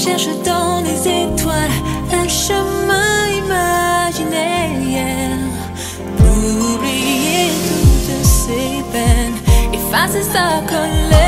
cherche dans les étoiles un chemin imaginé pour oublier toutes ces peines, effacer sa colère.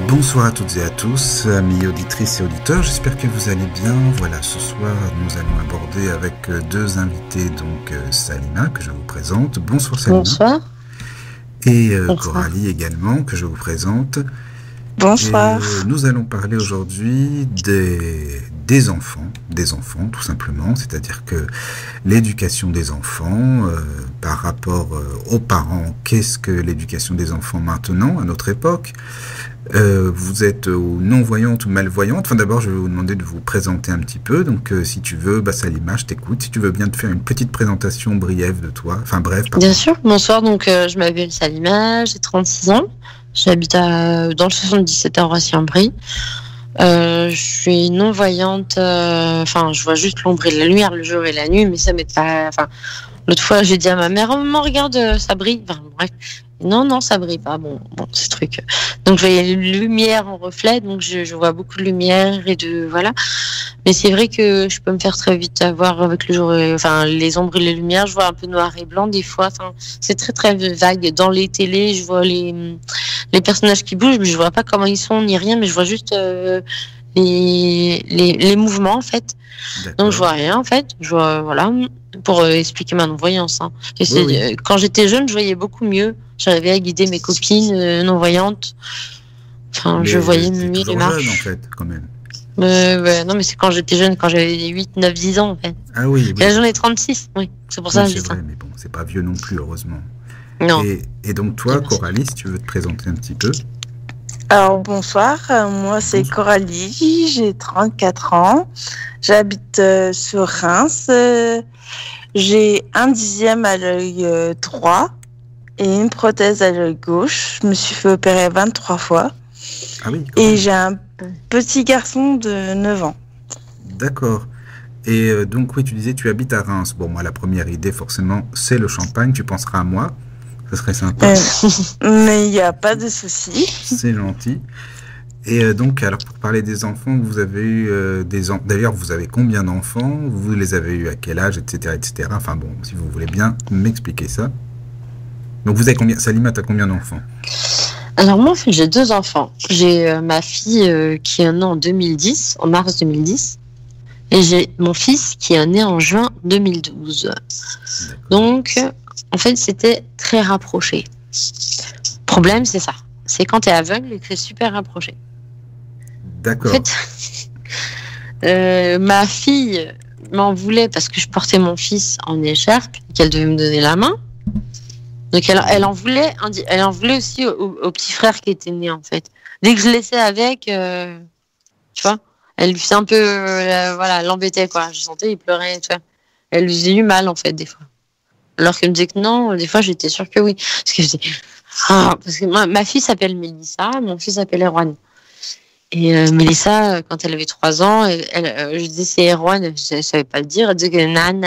Bonsoir à toutes et à tous, amis auditrices et auditeurs, j'espère que vous allez bien. Voilà, ce soir, nous allons aborder avec deux invités, donc Salima, que je vous présente. Bonsoir Salima. Bonsoir. Et Coralie également, que je vous présente. Bonsoir. Et, nous allons parler aujourd'hui des enfants tout simplement, c'est-à-dire que l'éducation des enfants par rapport aux parents, qu'est-ce que l'éducation des enfants maintenant, à notre époque? Vous êtes non-voyante ou malvoyante. Enfin, d'abord, je vais vous demander de vous présenter un petit peu. Donc, si tu veux, Salima, je t'écoute. Si tu veux bien te faire une petite présentation brève de toi. Enfin, bref, pardon. Bien sûr. Bonsoir. Donc, je m'appelle Salima, j'ai 36 ans. J'habite dans le 77 à Roissy-en-Brie. Je suis non-voyante. Enfin, je vois juste l'ombre et la lumière le jour et la nuit, mais ça m'aide pas. Enfin, l'autre fois, j'ai dit à ma mère, oh maman, regarde, ça brille. Enfin, bref. Non, ça brille pas. Bon, ce truc. Donc, je voyais la lumière en reflet, donc je vois beaucoup de lumière et de voilà. Mais c'est vrai que je peux me faire très vite avoir avec le jour, enfin, les ombres et les lumières. Je vois un peu noir et blanc des fois. Enfin, c'est très très vague. Dans les télés, je vois les personnages qui bougent, mais je vois pas comment ils sont ni rien, mais je vois juste les mouvements en fait. D'accord. Donc je vois rien en fait. Je vois voilà pour expliquer ma non-voyance. Hein. Oui. Quand j'étais jeune, je voyais beaucoup mieux. J'arrivais à guider mes copines non-voyantes. Enfin, mais je voyais mieux les marches. Jeune, en fait, quand même. Ouais, non, mais c'est quand j'étais jeune, quand j'avais 8, 9, 10 ans, en fait. Ah oui. Là, j'en ai 36, oui. C'est pour ça que je dis ça. C'est vrai, mais bon, c'est pas vieux non plus, heureusement. Non. Et donc, toi, Coralie, si tu veux te présenter un petit peu. Alors bonsoir, moi c'est Coralie, j'ai 34 ans, j'habite sur Reims, j'ai un dixième à l'œil droit et une prothèse à l'œil gauche. Je me suis fait opérer 23 fois Ah oui, quand et même. j'ai un petit garçon de 9 ans. D'accord. Et donc, oui, tu disais, tu habites à Reims. Bon, moi, la première idée, forcément, c'est le champagne. Tu penseras à moi. Ce serait sympa. Mais il n'y a pas de souci. C'est gentil. Et donc, alors, pour parler des enfants, vous avez eu D'ailleurs, vous avez combien d'enfants? Vous les avez eus à quel âge, etc., etc. Enfin bon, si vous voulez bien m'expliquer ça. Donc, vous avez combien? Salima, t'as combien d'enfants? Alors moi, en fait, j'ai 2 enfants. J'ai ma fille qui est née en 2010, en mars 2010, et j'ai mon fils qui est né en juin 2012. D'accord. Donc, en fait, c'était très rapproché. Problème, c'est ça. C'est quand t'es aveugle et que c'est super rapproché. En D'accord. fait, ma fille m'en voulait parce que je portais mon fils en écharpe et qu'elle devait me donner la main. Donc elle en voulait aussi au petit frère qui était né en fait. Dès que je laissais avec, tu vois, elle lui faisait un peu, voilà, l'embêtait quoi. Je sentais il pleurait, tu vois. Elle lui faisait du mal en fait des fois. Alors qu'elle me disait que non, des fois j'étais sûre que oui. Parce que je disais, parce que ma fille s'appelle Mélissa, mon fils s'appelle Erwan. Et Mélissa, quand elle avait 3 ans, je disais c'est Erwan, je savais pas le dire, elle disait que nan.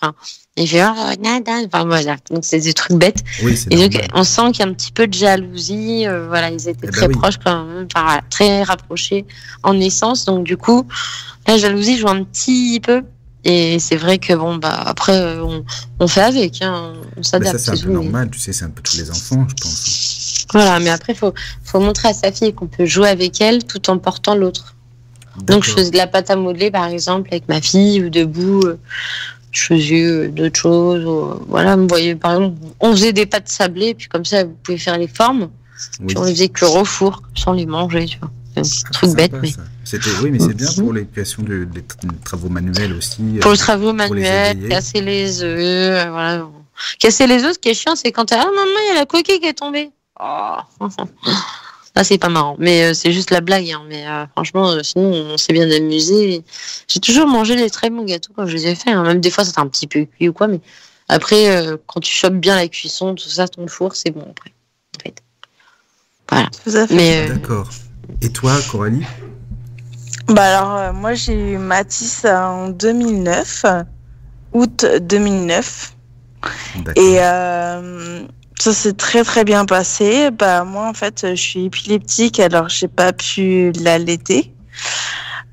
Enfin, et je nan. Enfin voilà, donc c'est des trucs bêtes. Oui, c'est Et donc normal. on sent qu'il y a un petit peu de jalousie, voilà, ils étaient très oui. proches quand même, enfin, voilà, très rapprochés en naissance, donc du coup, la jalousie joue un petit peu. Et c'est vrai que bon bah après on fait avec, hein, on Mais s'adapte. ça, c'est un peu tout, normal. Tu sais, c'est un peu tous les enfants, je pense. Voilà, mais après faut montrer à sa fille qu'on peut jouer avec elle tout en portant l'autre. Donc je D'accord. faisais de la pâte à modeler par exemple avec ma fille ou debout, je faisais d'autres choses. Voilà, vous voyez par exemple, on faisait des pâtes sablées puis comme ça vous pouvez faire les formes. Oui. Puis on les faisait cuire au four sans les manger, tu vois. C'est un Ah, truc c'est bête, sympa, mais ça. Oui, mais c'est bien pour l'éducation des travaux manuels aussi. pour le travail les manuel, éveiller. casser les œufs, voilà. Casser les œufs, ce qui est chiant, c'est quand t'as maman, il y a la coquille qui est tombée. Oh. Là, c'est pas marrant, mais c'est juste la blague. Hein. Mais franchement, sinon, on s'est bien amusé. J'ai toujours mangé les très bons gâteaux quand je les ai faits. Hein. Même des fois, c'était un petit peu cuit ou quoi, mais après, quand tu chopes bien la cuisson, tout ça, ton four, c'est bon après. En fait. Voilà. Tout à fait. Mais D'accord. Et toi, Coralie? Bah alors, moi j'ai eu Mathis en 2009, août 2009. D'accord. Et ça s'est très très bien passé. Bah moi en fait je suis épileptique alors j'ai pas pu l'allaiter.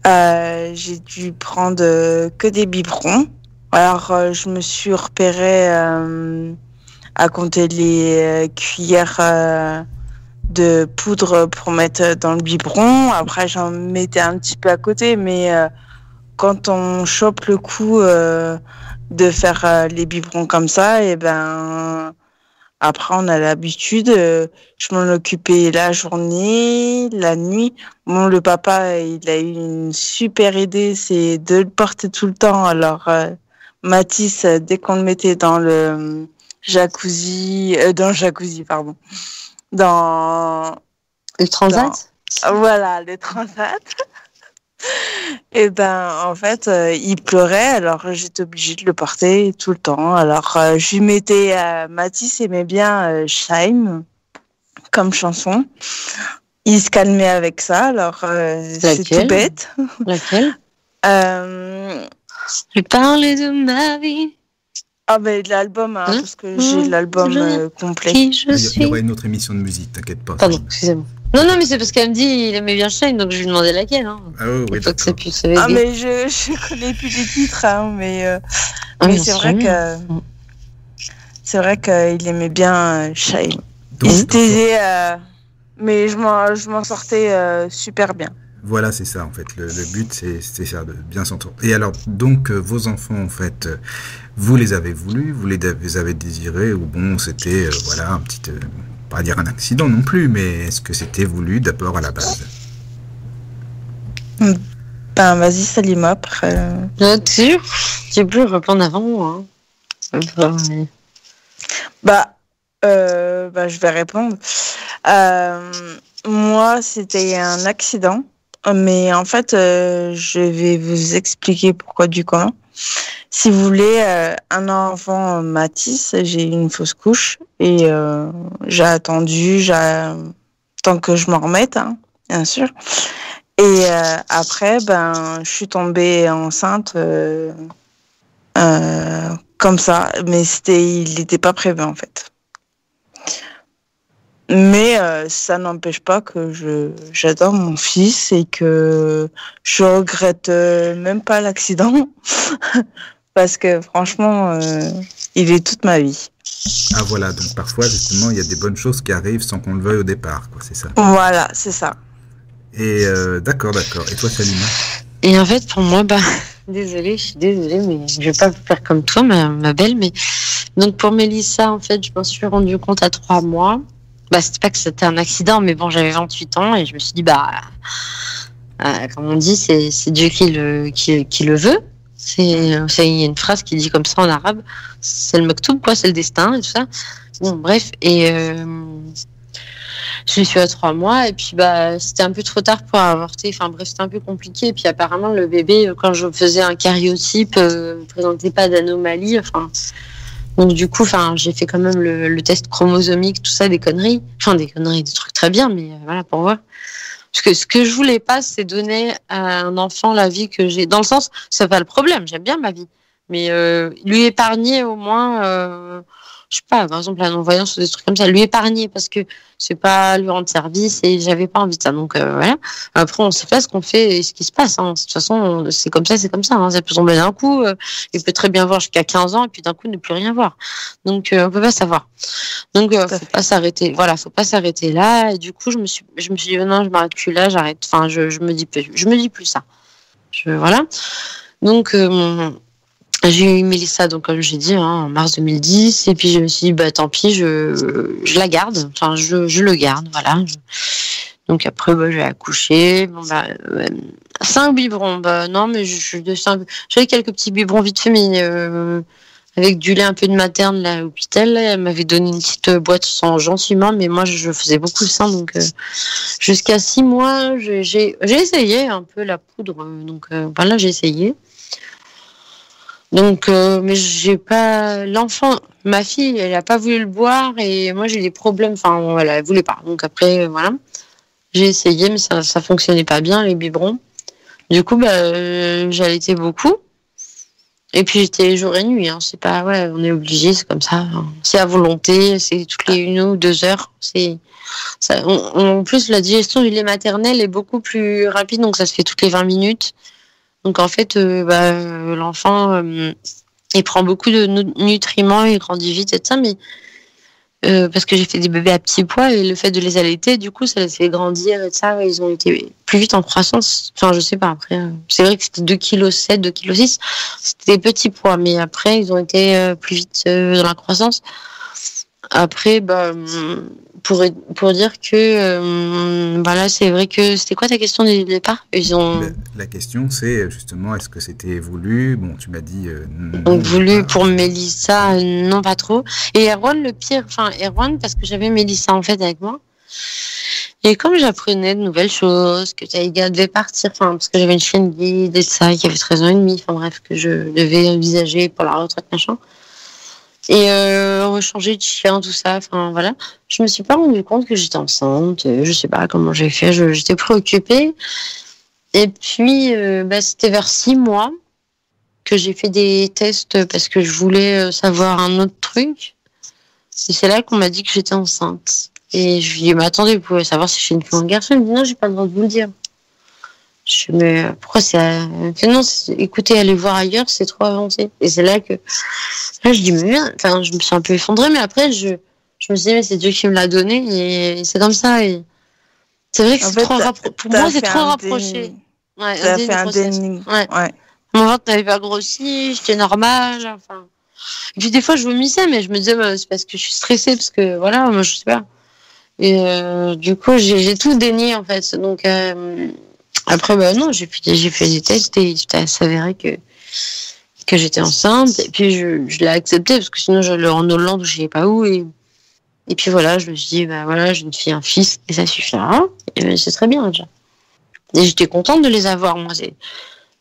J'ai dû prendre que des biberons. Alors je me suis repérée à compter les cuillères de poudre pour mettre dans le biberon. Après j'en mettais un petit peu à côté, mais quand on chope le coup de faire les biberons comme ça, et ben après on a l'habitude. Je m'en occupais la journée, la nuit. Bon, le papa il a eu une super idée, c'est de le porter tout le temps. Alors Mathis, dès qu'on le mettait dans le jacuzzi, pardon, dans le transat. voilà, le transat. Et ben en fait il pleurait, alors j'étais obligée de le porter tout le temps. Alors je lui mettais Mathis aimait bien Shine comme chanson, il se calmait avec ça. Alors c'est tout bête. Laquelle? Je parlais de ma vie. Ah ben de l'album, hein, parce que j'ai l'album complet. Qui je Il suis. y aura une autre émission de musique, t'inquiète pas. Pardon, excusez-moi. Non, mais c'est parce qu'elle me dit il aimait bien Shine, donc je lui demandais laquelle. Hein. Ah oui, Il faut que ça d'accord. puisse aider. Ah mais je connais plus les titres, hein, mais c'est vrai qu'il aimait bien Shine. Donc, Il se taisait, mais je m'en sortais super bien. Voilà, c'est ça en fait. Le but, c'est ça, de bien s'entendre. Et alors, donc, vos enfants, en fait, vous les avez voulus, vous les avez désirés, ou bon, c'était, voilà, un petit, pas dire un accident non plus, mais est-ce que c'était voulu d'abord à la base? Ben, vas-y, Salima, après. T'es sûr? J'ai plus répondre avant moi. Bah, je vais répondre. moi, c'était un accident. Mais en fait, je vais vous expliquer pourquoi du comment. Si vous voulez, un enfant Matisse, j'ai eu une fausse couche et j'ai attendu tant que je m'en remette, hein, bien sûr. Et après, je suis tombée enceinte comme ça, mais il n'était pas prévu en fait. Mais ça n'empêche pas que j'adore mon fils et que je regrette même pas l'accident parce que franchement, il est toute ma vie. Ah voilà, donc parfois justement il y a des bonnes choses qui arrivent sans qu'on le veuille au départ, quoi, c'est ça. Voilà, c'est ça. Et d'accord. Et toi, Salima? Et en fait, pour moi, désolée, je suis désolée, mais je vais pas faire comme toi, ma belle. Mais donc pour Mélissa, en fait, je m'en suis rendu compte à 3 mois. C'était pas que c'était un accident, mais bon, j'avais 28 ans et je me suis dit, comme on dit, c'est Dieu qui le veut. Il y a une phrase qui dit comme ça en arabe, c'est le maktoub, quoi, c'est le destin et tout ça. Bon, bref, et je suis à 3 mois et puis c'était un peu trop tard pour avorter. Enfin bref, c'était un peu compliqué. Et puis apparemment, le bébé, quand je faisais un karyotype, ne présentait pas d'anomalie. Enfin. Donc du coup, j'ai fait quand même le test chromosomique, tout ça, des conneries. Enfin, des conneries, des trucs très bien, mais voilà, pour voir. Parce que ce que je voulais pas, c'est donner à un enfant la vie que j'ai. Dans le sens, c'est pas le problème, j'aime bien ma vie. Mais lui épargner au moins, je sais pas, par exemple, la non-voyance ou des trucs comme ça, lui épargner parce que c'est pas lui rendre service et j'avais pas envie de ça. Donc voilà. Après, on sait pas ce qu'on fait et ce qui se passe. Hein. De toute façon, c'est comme ça. Hein. Ça peut tomber d'un coup. Il peut très bien voir jusqu'à 15 ans et puis d'un coup ne plus rien voir. Donc on peut pas savoir. Donc faut pas s'arrêter. Voilà, faut pas s'arrêter là. Et du coup, je me suis dit non, je m'arrête plus là. J'arrête. Enfin, je me dis plus ça. Voilà. Donc j'ai eu Mélissa, donc comme j'ai dit, en mars 2010, et puis je me suis dit, tant pis, je la garde, enfin je le garde, voilà. Donc après, j'ai accouché, 5 biberons, non, mais j'avais quelques petits biberons vite fait, mais avec du lait un peu de materne là, à l'hôpital, elle m'avait donné une petite boîte sans gentiment, mais moi je faisais beaucoup le sein, donc jusqu'à 6 mois, j'ai essayé un peu la poudre, donc là j'ai essayé. Donc, mais j'ai pas l'enfant, ma fille, elle a pas voulu le boire et moi j'ai des problèmes. Enfin, voilà, elle voulait pas. Donc après, voilà, j'ai essayé, mais ça fonctionnait pas bien les biberons. Du coup, j'allaitais beaucoup. Et puis j'étais jour et nuit. C'est pas, on est obligé, c'est comme ça. Hein. C'est à volonté, c'est toutes les 1 ou 2 heures. C'est ça. En plus, la digestion du lait maternel est beaucoup plus rapide, donc ça se fait toutes les 20 minutes. Donc en fait, l'enfant, il prend beaucoup de nutriments, il grandit vite et tout ça, mais parce que j'ai fait des bébés à petits poids et le fait de les allaiter, du coup, ça les fait grandir et tout ça, ils ont été plus vite en croissance. Enfin, je sais pas, après, c'est vrai que c'était 2,7 kg, 2,6 kg, c'était des petits poids, mais après, ils ont été plus vite dans la croissance. Après, pour dire que là, c'est vrai que c'était quoi ta question du départ? La question, c'est justement, est-ce que c'était voulu? Bon, tu m'as dit non. Donc voulu pour Mélissa, non pas trop. Et Erwan, le pire, Erwan, parce que j'avais Mélissa en fait avec moi. Et comme j'apprenais de nouvelles choses, que Taïga devait partir, parce que j'avais une chienne guide et ça, qui avait 13 ans et demi, bref, que je devais envisager pour la retraite, machin. Et changer de chien, tout ça, voilà. Je me suis pas rendu compte que j'étais enceinte, je sais pas comment j'ai fait, j'étais préoccupée. Et puis, c'était vers 6 mois que j'ai fait des tests parce que je voulais savoir un autre truc. Et c'est là qu'on m'a dit que j'étais enceinte. Et je lui ai dit, mais attendez, vous pouvez savoir si je suis une fille ou un garçon? Il me dit, non, j'ai pas le droit de vous le dire. Je dis, mais pourquoi non, écoutez, allez voir ailleurs, c'est trop avancé. Et c'est là que je dis, mais je me suis un peu effondrée, mais après, je me suis dit, mais c'est Dieu qui me l'a donné, et c'est comme ça. Et c'est vrai que c'est trop pour moi, c'est trop rapproché. Ouais, t'as fait un déni. Ouais. Mon ventre n'avait pas grossi, j'étais normale, Et puis des fois, je vomissais, mais je me disais, c'est parce que je suis stressée, parce que voilà, moi, je sais pas. Et du coup, j'ai tout dénié, en fait. Donc, après, non, j'ai fait des tests et il s'est avéré que j'étais enceinte. Et puis, je l'ai accepté parce que sinon, je le en Hollande, je ne sais pas où. Et Et puis voilà, je me suis dit, bah voilà, j'ai une fille, un fils, et ça suffira. Et ben, c'est très bien déjà. Et j'étais contente de les avoir, moi.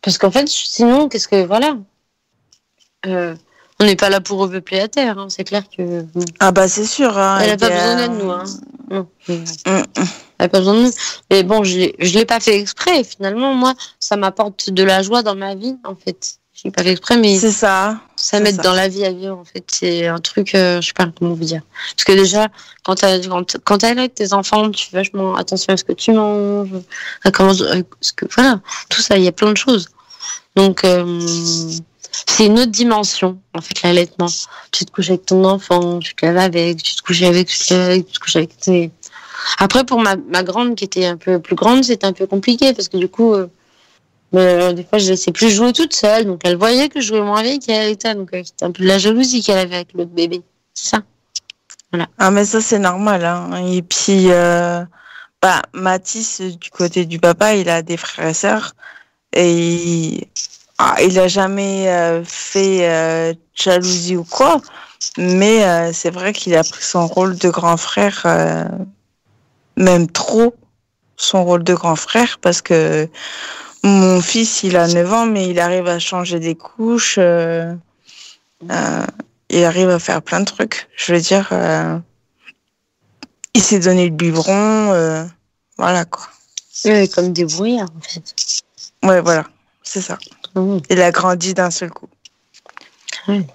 Parce qu'en fait, sinon, qu'est-ce que, voilà. On n'est pas là pour repeupler la Terre, hein. C'est clair que. Ah bah c'est sûr. Hein, Elle n'a pas besoin de nous, hein. Non. Elle n'a pas besoin de nous. Mais bon, je l'ai pas fait exprès. Finalement, moi, ça m'apporte de la joie dans ma vie, en fait. Je l'ai pas fait exprès, mais c'est ça. ça m'aide dans la vie à vivre, en fait. C'est un truc, je sais pas comment vous dire. Parce que déjà, quand t'es avec tes enfants, tu fais vachement attention à ce que tu manges, voilà, tout ça, il y a plein de choses. Donc, c'est une autre dimension, en fait, l'allaitement. Tu te couches avec ton enfant, tu te lèves avec, tu te couches avec, tu te couches avec tes... Après, pour ma grande, qui était un peu plus grande, c'était un peu compliqué, parce que du coup, des fois, je ne laissais plus jouer toute seule, donc elle voyait que je jouais moins avec elle et tout, donc c'était un peu de la jalousie qu'elle avait avec l'autre bébé. C'est ça. Voilà. Ah, mais ça, c'est normal, hein. Et puis, Mathis, du côté du papa, il a des frères et sœurs, et il a jamais fait jalousie ou quoi, mais c'est vrai qu'il a pris son rôle de grand frère, même trop son rôle de grand frère, parce que mon fils, il a 9 ans, mais il arrive à changer des couches, il arrive à faire plein de trucs. Je veux dire, il s'est donné le biberon, voilà quoi. Comme des brouillards, en fait. Ouais, voilà, c'est ça. Il a grandi d'un seul coup. Oui.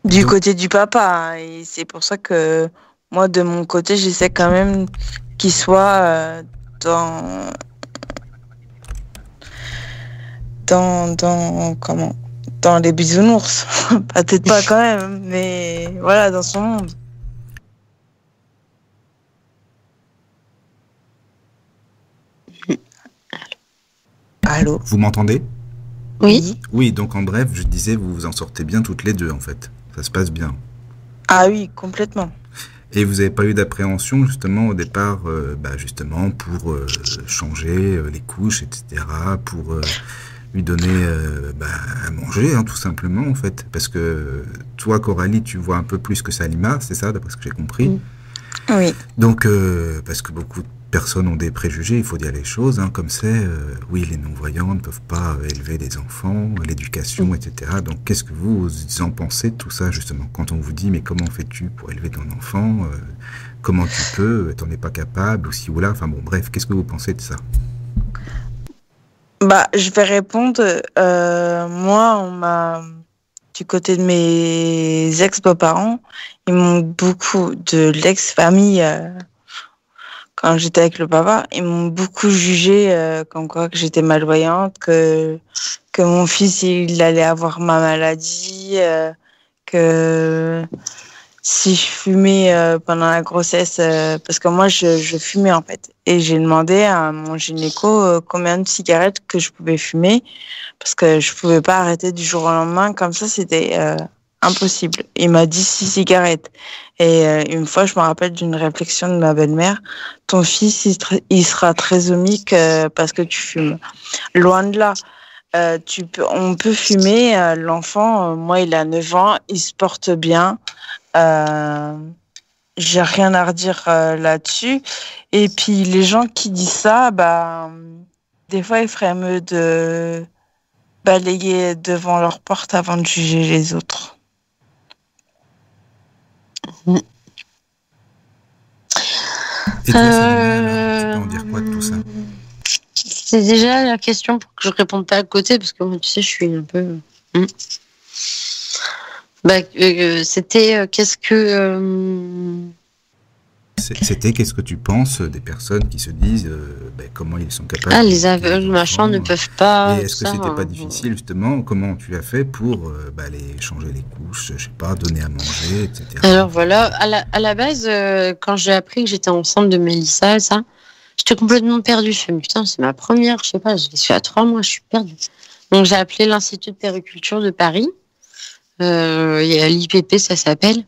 Du côté du papa, hein, et c'est pour ça que moi, de mon côté, j'essaie quand même qu'il soit dans les bisounours. Peut-être pas quand même, mais voilà, dans son monde. Allô? Vous m'entendez? Oui. Oui, donc en bref, je disais, vous vous en sortez bien toutes les deux, en fait. Ça se passe bien. Ah oui, complètement. Et vous n'avez pas eu d'appréhension, justement, au départ, justement, pour changer les couches, etc., pour lui donner à manger, hein, tout simplement, en fait. Parce que toi, Coralie, tu vois un peu plus que Salima, c'est ça, d'après ce que j'ai compris. Oui. Donc, parce que beaucoup de personnes ont des préjugés, il faut dire les choses, hein, comme c'est, oui, les non-voyants ne peuvent pas élever des enfants, l'éducation, etc. Donc, qu'est-ce que vous en pensez de tout ça, justement, quand on vous dit, mais comment fais-tu pour élever ton enfant, comment tu peux, t'en es pas capable, ou si ou là, enfin bon, bref, qu'est-ce que vous pensez de ça? Je vais répondre, moi, on m'a, du côté de mes ex-beaux-parents, ils m'ont beaucoup, de l'ex-famille, quand j'étais avec le papa, ils m'ont beaucoup jugé comme quoi que j'étais malvoyante, que mon fils il allait avoir ma maladie, que si je fumais pendant la grossesse, parce que moi je fumais en fait, et j'ai demandé à mon gynéco combien de cigarettes que je pouvais fumer, parce que je pouvais pas arrêter du jour au lendemain comme ça, c'était impossible. Il m'a dit 6 cigarettes. Et une fois, je me rappelle d'une réflexion de ma belle-mère. Ton fils, il sera trisomique parce que tu fumes. Loin de là. On peut fumer. L'enfant, moi, il a 9 ans. Il se porte bien. J'ai rien à redire là-dessus. Et puis, les gens qui disent ça, des fois, ils feraient mieux de balayer devant leur porte avant de juger les autres. Et toi, Salima, tu peux en dire quoi de tout ça? C'est déjà la question pour que je réponde pas à côté, parce que moi, tu sais, je suis un peu... C'était qu'est-ce que... C'était qu'est-ce que tu penses des personnes qui se disent comment ils sont capables... Ah, les aveugles, machin, ne peuvent pas... Et est-ce que c'était pas difficile, justement? Comment tu as fait pour les changer les couches, je sais pas, donner à manger, etc. Alors voilà, à la base, quand j'ai appris que j'étais enceinte de Mélissa, ça, j'étais complètement perdue. Je me suis dit, putain, c'est ma première, je sais pas, je suis à 3 mois, je suis perdue. Donc j'ai appelé l'Institut de périculture de Paris. Il y a l'IPP, ça s'appelle.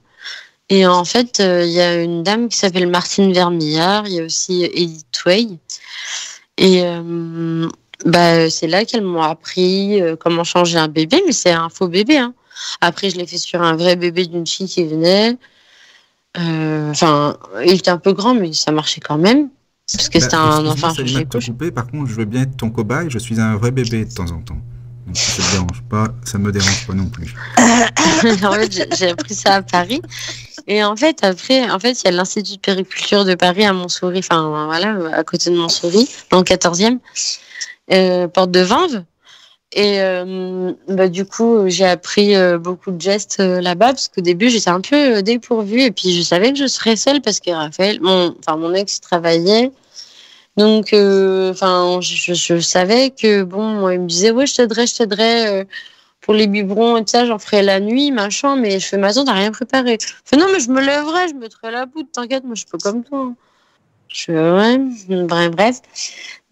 Et en fait, il y a une dame qui s'appelle Martine Vermillard, il y a aussi Edith Way. Et c'est là qu'elles m'ont appris comment changer un bébé, mais c'est un faux bébé. Hein. Après, je l'ai fait sur un vrai bébé d'une fille qui venait. Enfin, il était un peu grand, mais ça marchait quand même. Parce que c'était un enfant Excuse-moi, Salima, de te couper. Par contre, je veux bien être ton cobaye. Je suis un vrai bébé de temps en temps. Donc, si ça te dérange pas, ça me dérange pas non plus. En fait, j'ai appris ça à Paris. Et en fait, après, il y a l'Institut de périculture de Paris à Montsouris, enfin, voilà, à côté de Montsouris, dans le 14e, porte de Vanves. Et du coup, j'ai appris beaucoup de gestes là-bas, parce qu'au début, j'étais un peu dépourvue. Et puis, je savais que je serais seule, parce que Raphaël, mon ex, travaillait. Donc, je savais que, bon, il me disait, ouais, je t'aiderai pour les biberons et tout ça, j'en ferai la nuit, machin, mais je fais, mais attends, t'as rien préparé. Je fais, non, mais je me lèverai, je mettrai la poudre, t'inquiète, moi, je suis pas comme toi. Je fais, ouais, bref.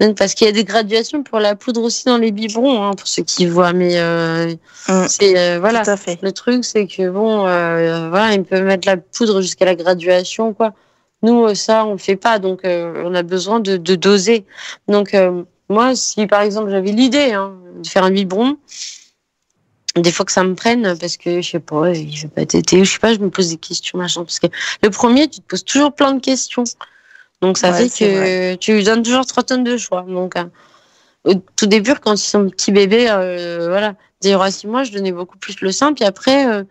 Donc, parce qu'il y a des graduations pour la poudre aussi dans les biberons, hein, pour ceux qui voient, mais voilà. Tout à fait. Le truc, c'est que, bon, voilà, ils peuvent mettre la poudre jusqu'à la graduation, quoi. Nous, ça, on le fait pas, donc on a besoin de doser. Donc, moi, si par exemple j'avais l'idée de faire un biberon, des fois que ça me prenne, parce que je sais pas, je vais pas téter, je sais pas, je me pose des questions, machin, parce que le premier, tu te poses toujours plein de questions. Donc, ça fait que tu lui donnes toujours 3 tonnes de choix. Donc, au tout début, quand ils sont petits bébés, voilà, d'ailleurs, à 6 mois, je donnais beaucoup plus le sein, puis après,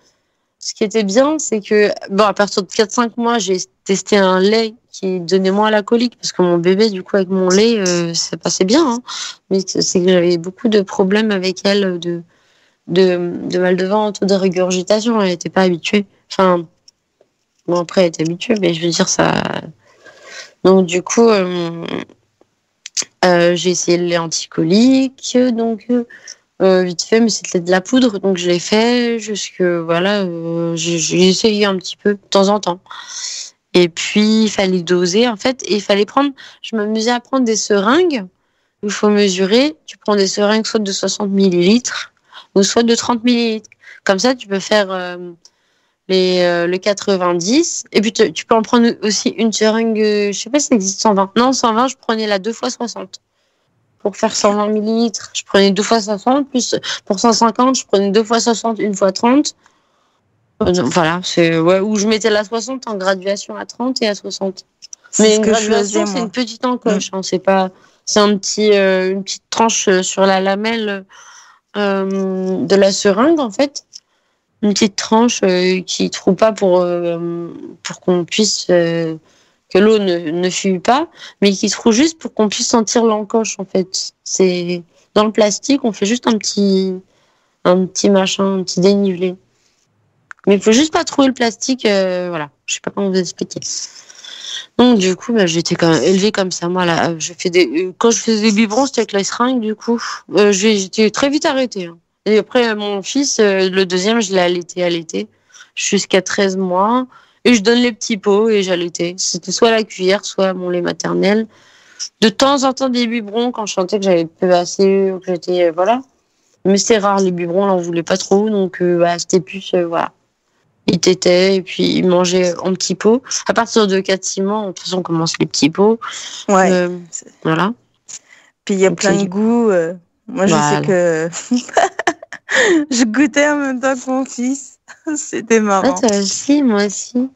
ce qui était bien, c'est que, bon, à partir de 4-5 mois, j'ai testé un lait qui donnait moins la colique, parce que mon bébé, du coup, avec mon lait, ça passait bien, hein. Mais c'est que j'avais beaucoup de problèmes avec elle, de mal de ventre, de régurgitation. Elle n'était pas habituée. Enfin, bon, après, elle était habituée, mais je veux dire, ça. Donc, du coup, j'ai essayé le lait anticolique, donc. Vite fait, mais c'était de la poudre, donc je l'ai fait jusque voilà, j'ai essayé un petit peu de temps en temps. Et puis il fallait doser en fait, et il fallait prendre. Je m'amusais à prendre des seringues où il faut mesurer. Tu prends des seringues soit de 60 millilitres ou soit de 30 millilitres. Comme ça, tu peux faire le 90. Et puis tu peux en prendre aussi une seringue. Je sais pas si ça existe 120. Non, 120. Je prenais la 2 fois 60. Pour faire 120 millilitres, je prenais 2 fois 60, plus pour 150, je prenais 2 fois 60, 1 fois 30. Voilà, où je mettais la 60 en graduation à 30 et à 60. Mais une graduation, c'est une petite encoche, c'est pas, c'est une petite tranche sur la lamelle de la seringue, en fait. Une petite tranche qui trouve pas pour qu'on puisse que l'eau ne fuit pas, mais qui se trouve juste pour qu'on puisse sentir l'encoche, en fait. C'est dans le plastique, on fait juste un petit machin, un petit dénivelé. Mais il faut juste pas trouver le plastique, voilà. Je sais pas comment vous expliquer. Donc du coup, j'étais quand même élevée comme ça. Moi, là, quand je faisais des biberons, c'était avec la seringue. Du coup, j'étais très vite arrêtée. Hein. Et après, mon fils, le deuxième, je l'ai allaité jusqu'à 13 mois. Et je donne les petits pots et j'allaitais. C'était soit la cuillère, soit mon lait maternel. De temps en temps, des biberons quand je sentais que j'avais peu assez, que j'étais, voilà. Mais c'était rare, les biberons, là, on voulait pas trop. Donc, c'était plus, voilà. Il tétait et puis il mangeait en petits pots. À partir de 4-6 mois, de toute façon, on commence les petits pots. Ouais. Voilà. Puis il y a plein de goûts. Moi, je sais que je goûtais en même temps que mon fils. C'était marrant. Ah, toi aussi, moi aussi.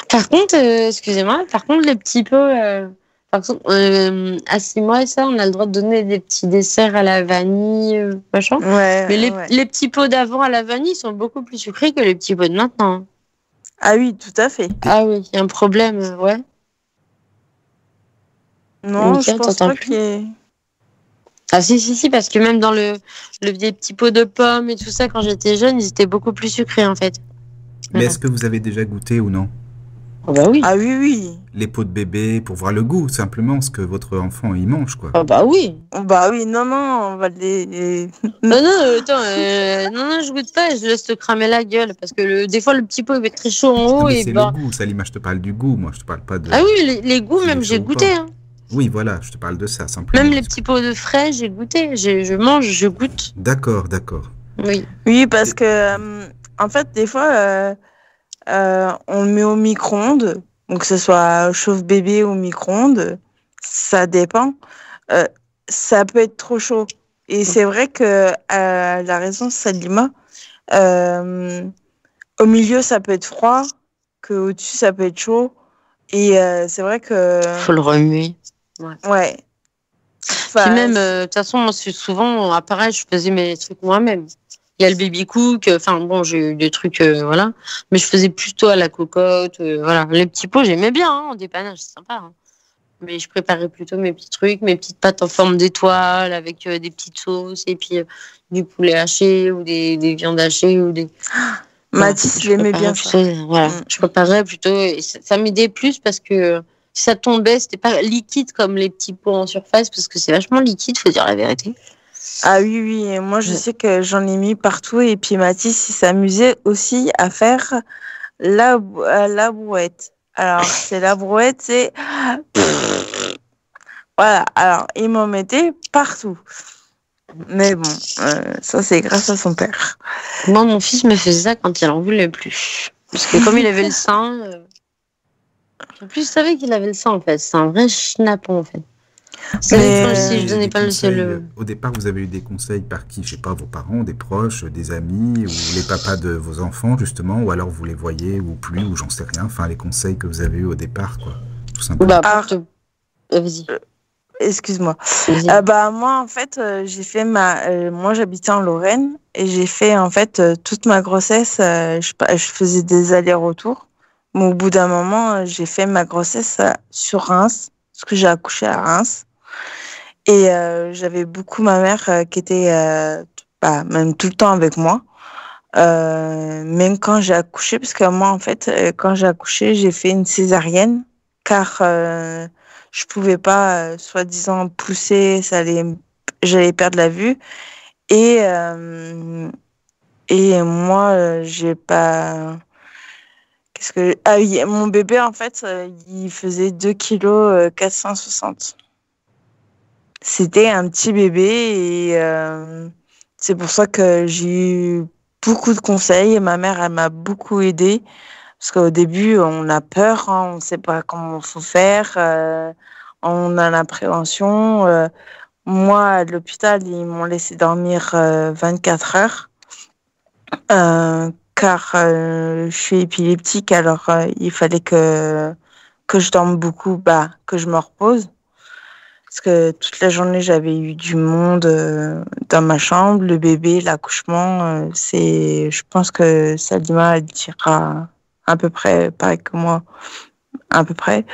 Par contre, excusez-moi, les petits pots, par exemple, à 6 mois, ça, on a le droit de donner des petits desserts à la vanille, machin. Ouais. Mais les petits pots d'avant à la vanille sont beaucoup plus sucrés que les petits pots de maintenant. Ah oui, tout à fait. Ah oui, il y a un problème, ouais. Non, je pense pas qu'il y ait... Ah si, parce que même dans les petits pots de pommes et tout ça, quand j'étais jeune, ils étaient beaucoup plus sucrés, en fait. Mais est-ce que vous avez déjà goûté ou non? Ah bah oui. Ah oui. Les pots de bébé, pour voir le goût, simplement, ce que votre enfant, il mange, quoi. Ah bah oui. Bah oui, non, on va les... Non, attends, non, je goûte pas, je laisse te cramer la gueule, parce que des fois, le petit pot, il va être très chaud en haut. Mais c'est le goût, Salima, je te parle du goût, moi, je te parle pas de... Ah oui, les goûts, même, j'ai goûté, hein. Oui, voilà, je te parle de ça, simplement. Même les petits pots de frais, j'ai goûté. Je mange, je goûte. D'accord. Oui. Oui, parce que, en fait, des fois, on le met au micro-ondes, donc que ce soit chauffe-bébé ou micro-ondes, ça dépend. Ça peut être trop chaud. Et c'est vrai que, la raison, Salima, au milieu, ça peut être froid. que au-dessus, ça peut être chaud. Et c'est vrai que... Faut le remuer. Ouais. Puis même, de toute façon, moi, souvent, pareil, je faisais mes trucs moi-même. Il y a le baby cook, enfin bon, j'ai eu des trucs, voilà. Mais je faisais plutôt à la cocotte, voilà. Les petits pots, j'aimais bien, en dépannage, c'est sympa. Hein. Mais je préparais plutôt mes petits trucs, mes petites pâtes en forme d'étoile, avec des petites sauces, et puis du poulet haché, ou des viandes hachées, ou des... Mathis, je l'aimais bien, ça. Voilà, je préparais plutôt, et ça m'aidait plus parce que si ça tombait, c'était pas liquide comme les petits pots en surface, parce que c'est vachement liquide, faut dire la vérité. Ah oui, oui, et moi je sais que j'en ai mis partout, et puis Mathis, il s'amusait aussi à faire la brouette. Alors, c'est la brouette, c'est... Voilà, alors il m'en mettait partout. Mais bon, ça c'est grâce à son père. Moi, mon fils me faisait ça quand il en voulait plus. Parce que comme il avait le sein... En plus, je savais qu'il avait le sein, en fait. C'est un vrai schnappon, en fait. Mais si je donnais pas au départ, vous avez eu des conseils par qui? Je sais pas, vos parents, des proches, des amis, ou les papas de vos enfants, justement, ou alors vous les voyez, ou plus, ou j'en sais rien. Enfin, les conseils que vous avez eu au départ, quoi. Tout simplement. Vas-y. Excuse-moi. Moi, en fait, j'ai fait moi, j'habitais en Lorraine, et j'ai fait, en fait, toute ma grossesse, je faisais des allers-retours. Mais au bout d'un moment, j'ai fait ma grossesse sur Reims, parce que j'ai accouché à Reims. Et j'avais beaucoup ma mère qui était même tout le temps avec moi. Même quand j'ai accouché, parce que moi, en fait, quand j'ai accouché, j'ai fait une césarienne, car je pouvais pas, soi-disant, pousser, j'allais perdre la vue. Et moi, j'ai pas... mon bébé, en fait, il faisait 2 kg 460. C'était un petit bébé, et c'est pour ça que j'ai eu beaucoup de conseils, et ma mère, elle m'a beaucoup aidée, parce qu'au début, on a peur, hein, on ne sait pas comment il faut faire, on a l'appréhension. Moi, à l'hôpital, ils m'ont laissé dormir 24 heures. Car je suis épileptique, alors il fallait que je dorme beaucoup, que je me repose. Parce que toute la journée, j'avais eu du monde dans ma chambre, le bébé, l'accouchement. Je pense que Salima elle dira à peu près pareil que moi, à peu près.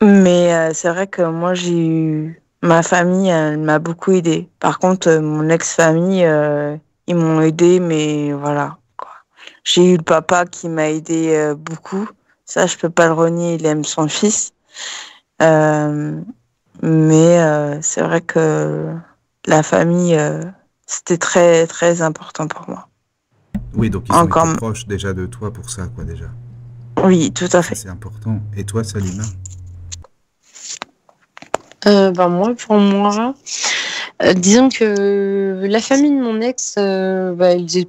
Mais c'est vrai que moi, j'ai eu... Ma famille, elle m'a beaucoup aidée. Par contre, mon ex-famille, ils m'ont aidée, mais voilà. J'ai eu le papa qui m'a aidé beaucoup. Ça, je peux pas le renier, il aime son fils. Mais c'est vrai que la famille, c'était très, très important pour moi. Oui, donc ils sont été proches déjà de toi pour ça, quoi, déjà. Oui, tout à fait. C'est important. Et toi, Salima? Moi, pour moi, disons que la famille de mon ex, ils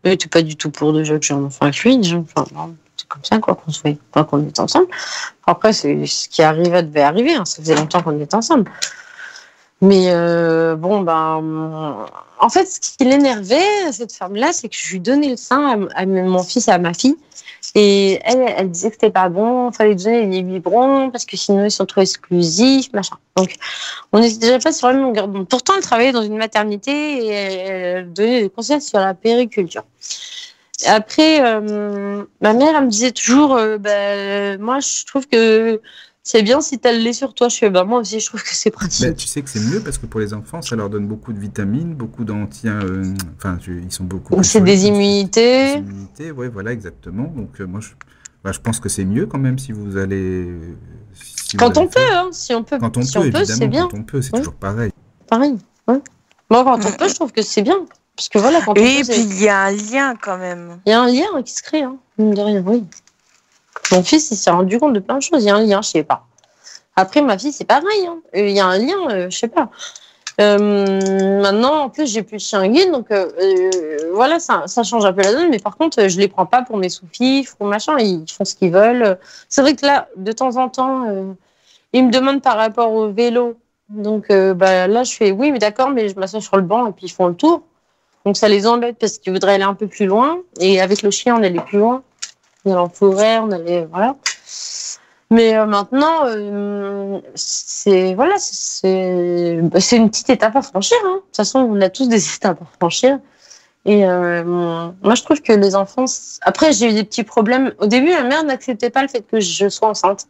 n'étaient pas du tout pour déjà que j'ai un enfant avec lui. Enfin, c'est comme ça, quoi, qu'on se fait, quoi, qu'on est ensemble. Après, c'est ce qui arrivait devait arriver. Hein, ça faisait longtemps qu'on était ensemble. Mais en fait, ce qui l'énervait, cette femme-là, c'est que je lui donnais le sein à mon fils et à ma fille. Et elle disait que c'était pas bon, fallait donner les biberons parce que sinon ils sont trop exclusifs, machin. Donc, on n'était déjà pas sur la même longueur d'onde. Pourtant, elle travaillait dans une maternité et elle donnait des conseils sur la périculture. Après, ma mère, elle me disait toujours, moi, je trouve que c'est bien si t'as le lait sur toi. Je fais, moi aussi, je trouve que c'est pratique. Tu sais que c'est mieux parce que pour les enfants, ça leur donne beaucoup de vitamines, beaucoup ils sont beaucoup plus c'est des immunités. Des immunités, ouais, voilà, exactement. Donc, moi, je pense que c'est mieux quand même si vous allez... Quand on peut, hein, si on peut. Quand on si peut, évidemment, c'est bien. Quand on peut, c'est toujours pareil. Pareil, ouais. Moi, quand on peut, je trouve que c'est bien. Parce que voilà, quand on peut, et puis, il y a un lien quand même. Il y a un lien qui se crée, hein, mine de rien, oui. Mon fils, il s'est rendu compte de plein de choses. Il y a un lien, je sais pas. Après, ma fille, c'est pareil. Hein. Il y a un lien, je sais pas. Maintenant, en plus, j'ai plus de chien guide, donc voilà, ça change un peu la donne. Mais par contre, je les prends pas pour mes sous-fifs ou machin. Ils font ce qu'ils veulent. C'est vrai que là, de temps en temps, ils me demandent par rapport au vélo. Donc là, je fais oui, mais d'accord, mais je m'assois sur le banc et puis ils font le tour. Donc ça les embête parce qu'ils voudraient aller un peu plus loin. Et avec le chien, on allait plus loin. on allait en forêt, on allait, voilà. Mais maintenant, c'est une petite étape à franchir. Hein. De toute façon, on a tous des étapes à franchir. Et moi, je trouve que les enfants... Après, j'ai eu des petits problèmes. Au début, ma mère n'acceptait pas le fait que je sois enceinte.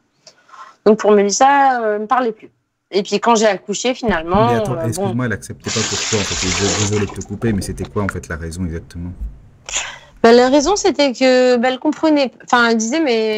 Donc, pour Mélissa, elle ne me parlait plus. Et puis, quand j'ai accouché, finalement... Mais attends, excuse-moi, elle n'acceptait pas pourquoi, en fait. Désolé de te couper, mais c'était quoi, en fait, la raison exactement? La raison, c'était que elle comprenait... Enfin, elle disait, mais...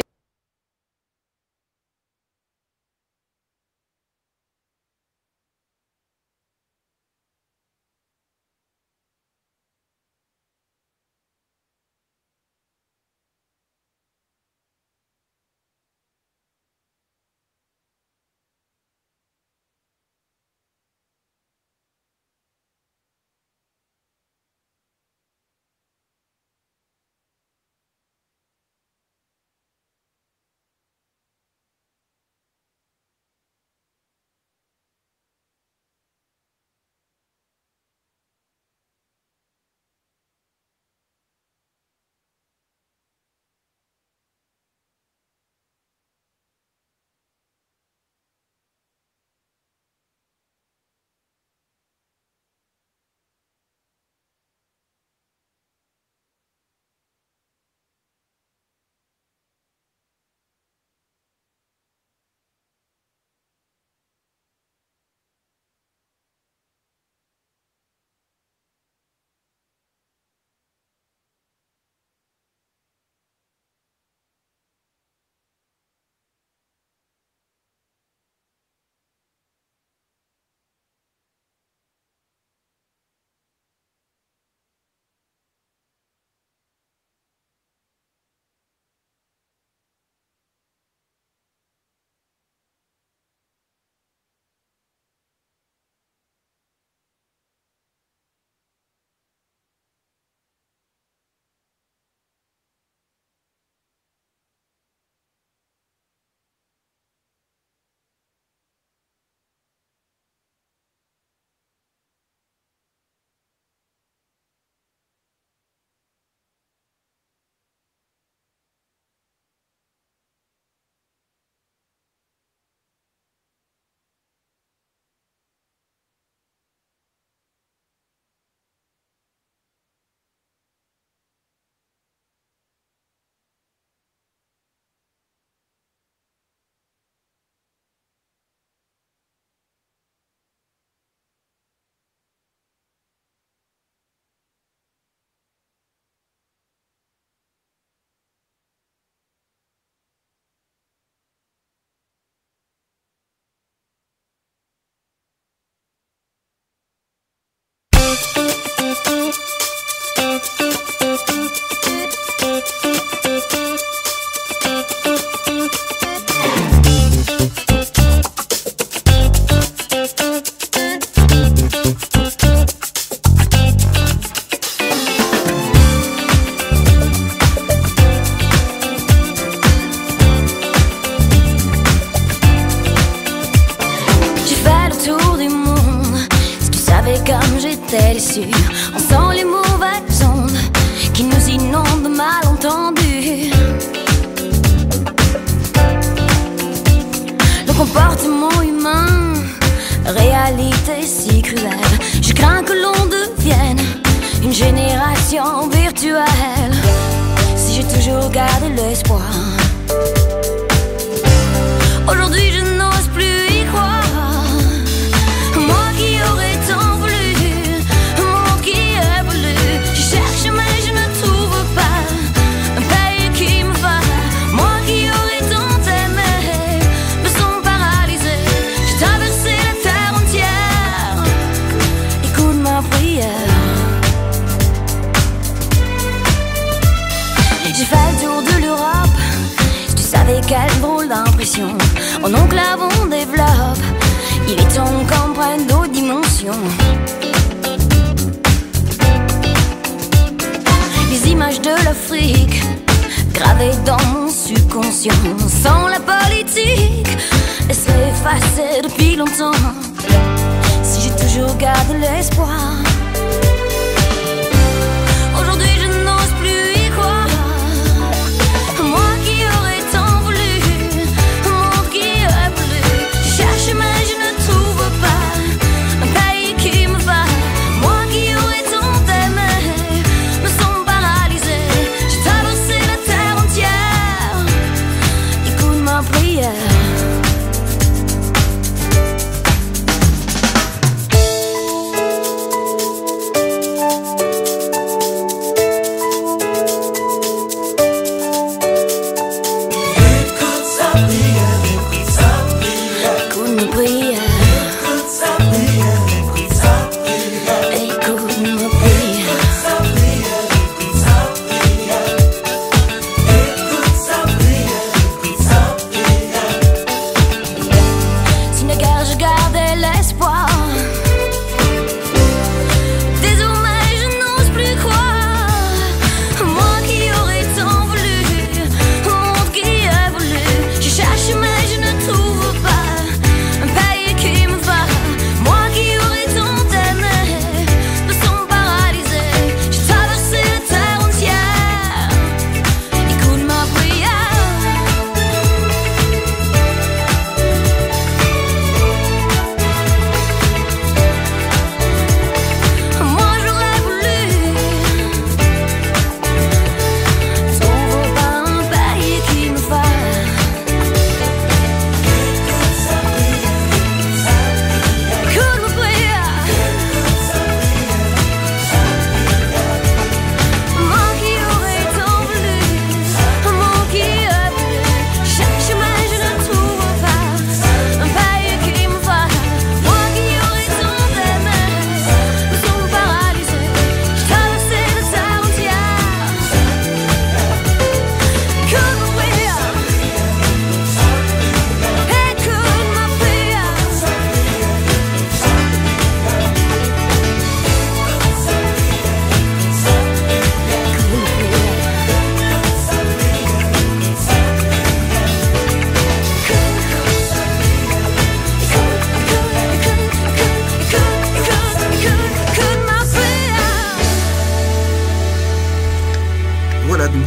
j'étais déçue. On sent les mauvaises ondes qui nous inondent de malentendus. Le comportement humain, réalité si cruelle. Je crains que l'on devienne une génération virtuelle. Si j'ai toujours gardé l'espoir, aujourd'hui je n'ose plus y croire. Moi qui aurais tant voulu, un monde qui évolue. Je cherche mais je ne trouve pas un pays qui me va. Moi qui aurais tant aimé, me sens paralysée. J'ai traversé la terre entière, écoute ma prière. J'ai fait le tour de l'Europe, si tu savais quelle drôle d'impression en enclave on développe. Il est temps qu'on prenne d'autres dimensions. Les images de l'Afrique gravées dans mon subconscient. Sans la politique, elles seraient effacées depuis longtemps. Si j'ai toujours gardé l'espoir, aujourd'hui je n'ose plus y croire. Moi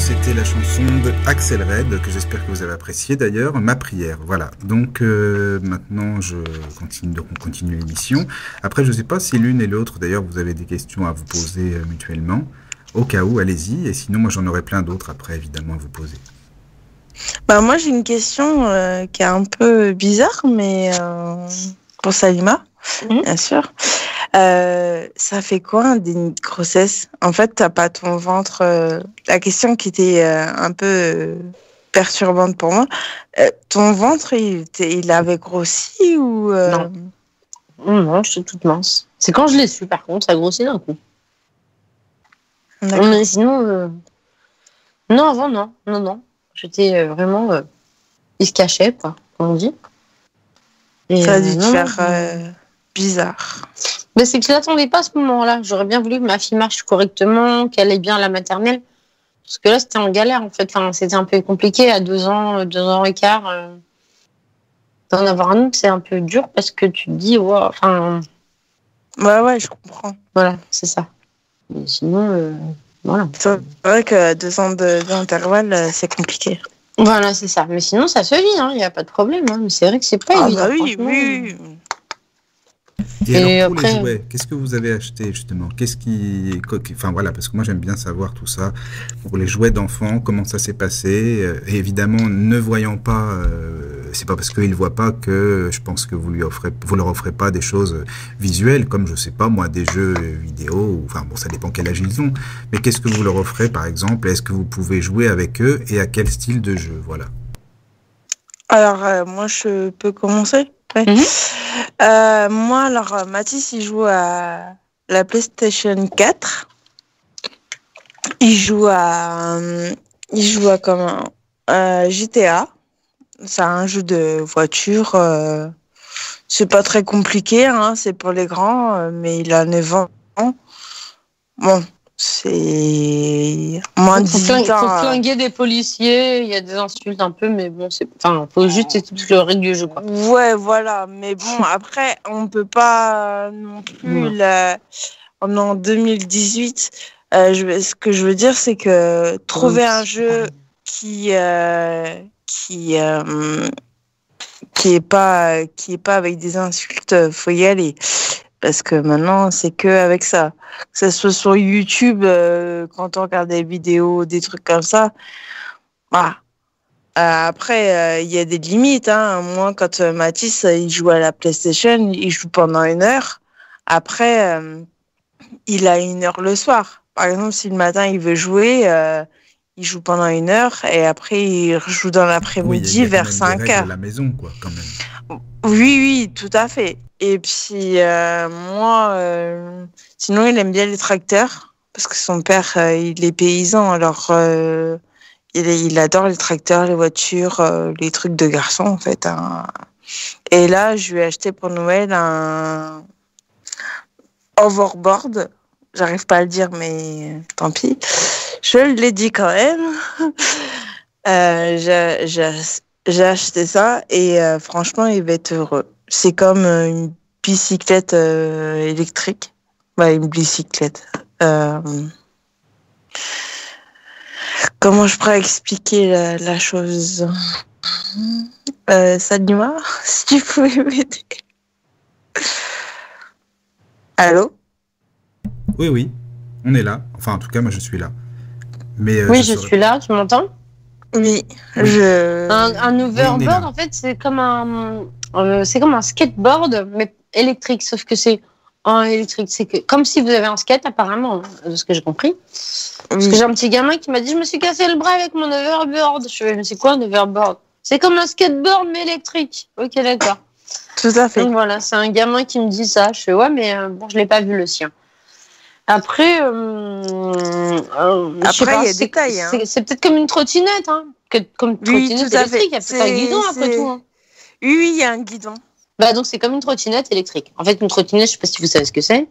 c'était la chanson de Axel Red, que j'espère que vous avez appréciée d'ailleurs, Ma prière. Voilà, donc maintenant on continue l'émission. Après, je ne sais pas si l'une et l'autre, d'ailleurs, vous avez des questions à vous poser mutuellement. Au cas où, allez-y, et sinon, moi j'en aurai plein d'autres après, évidemment, à vous poser. Bah, moi, j'ai une question qui est un peu bizarre, mais pour Salima, bien sûr. Ça fait quoi une grossesse? En fait, t'as pas ton ventre. La question qui était un peu perturbante pour moi, ton ventre, il avait grossi ou Non. Non, je suis toute mince. C'est quand je l'ai su, par contre, ça grossit d'un coup. D'accord. Mais sinon, non, avant, non. J'étais vraiment. Il se cachait, quoi, comme on dit. Et, Ça a dû te non, faire bizarre. Mais c'est que je l'attendais pas à ce moment-là. J'aurais bien voulu que ma fille marche correctement, qu'elle ait bien la maternelle. Parce que là, c'était en galère, en fait. Enfin, c'était un peu compliqué à 2 ans et quart. D'en avoir un autre, c'est un peu dur parce que tu te dis, wow, enfin. Ouais, je comprends. Voilà, c'est ça. Mais sinon, voilà. C'est vrai que 2 ans d'intervalle, c'est compliqué. Voilà, c'est ça. Mais sinon, ça se vit, il n'y a pas de problème. Mais c'est vrai que c'est pas évident. Bah oui, franchement. oui. Et alors, pour après- les jouets, qu'est-ce que vous avez acheté, justement? Enfin, voilà, parce que moi, j'aime bien savoir tout ça. Pour les jouets d'enfants, comment ça s'est passé? Et évidemment, ne voyant pas, c'est pas parce qu'ils ne voient pas que je pense que vous leur offrez pas des choses visuelles, comme, je sais pas, moi, des jeux vidéo, ou, enfin, bon, ça dépend quel âge ils ont. Mais qu'est-ce que vous leur offrez, par exemple? Est-ce que vous pouvez jouer avec eux et à quel style de jeu? Voilà. Alors, moi, je peux commencer? Ouais. Moi, alors, Mathis, il joue à la PlayStation 4. Il joue à comment? GTA. C'est un jeu de voiture. C'est pas très compliqué, c'est pour les grands, mais il a 9 ans. Bon, c'est moins de 18 ans. Faut flinguer des policiers, il y a des insultes un peu, mais bon, faut juste expliquer le règle du jeu, quoi. Ouais, voilà. Mais bon, après, on peut pas non plus on est en 2018. Ce que je veux dire, c'est que trouver un jeu qui est pas avec des insultes, faut y aller. Parce que maintenant, c'est que avec ça. Que ce soit sur YouTube, quand on regarde des vidéos, des trucs comme ça. Voilà. Après, il y a des limites. Moi, quand Mathis, il joue à la PlayStation, il joue pendant 1 heure. Après, il a 1 heure le soir. Par exemple, si le matin, il veut jouer, il joue pendant 1 heure. Et après, il joue dans l'après-midi il y a vers quand même 5 des règles heures. à la maison, quoi, quand même. Oui, tout à fait. Et puis, moi, sinon, il aime bien les tracteurs. Parce que son père, il est paysan. Alors, il adore les tracteurs, les voitures, les trucs de garçon, en fait. Et là, je lui ai acheté pour Noël un hoverboard. J'arrive pas à le dire, mais tant pis. Je l'ai dit quand même. J'ai acheté ça et franchement, il va être heureux. C'est comme une bicyclette électrique. Ouais, une bicyclette. Comment je pourrais expliquer la chose? Salima, si tu pouvais m'aider. Allô? Oui, on est là. Enfin, en tout cas, moi, je suis là. Mais, Oui, je suis là, tu m'entends? Oui, Un overboard, là. en fait, c'est comme un skateboard, mais électrique, sauf que c'est un électrique. C'est comme si vous avez un skate, apparemment, de ce que j'ai compris. Parce que j'ai un petit gamin qui m'a dit, je me suis cassé le bras avec mon overboard. Je fais, mais c'est quoi un overboard? C'est comme un skateboard, mais électrique. Ok, d'accord. Tout à fait. Donc voilà, c'est un gamin qui me dit ça. Je fais, ouais, mais bon, je l'ai pas vu, le sien. Après, Après, il y a des tailles. C'est peut-être comme une trottinette, comme une trottinette tout à fait. électrique. Il y a peut-être un guidon après tout. Oui, il y a un guidon. Bah donc c'est comme une trottinette électrique. En fait, une trottinette, je sais pas si vous savez ce que c'est.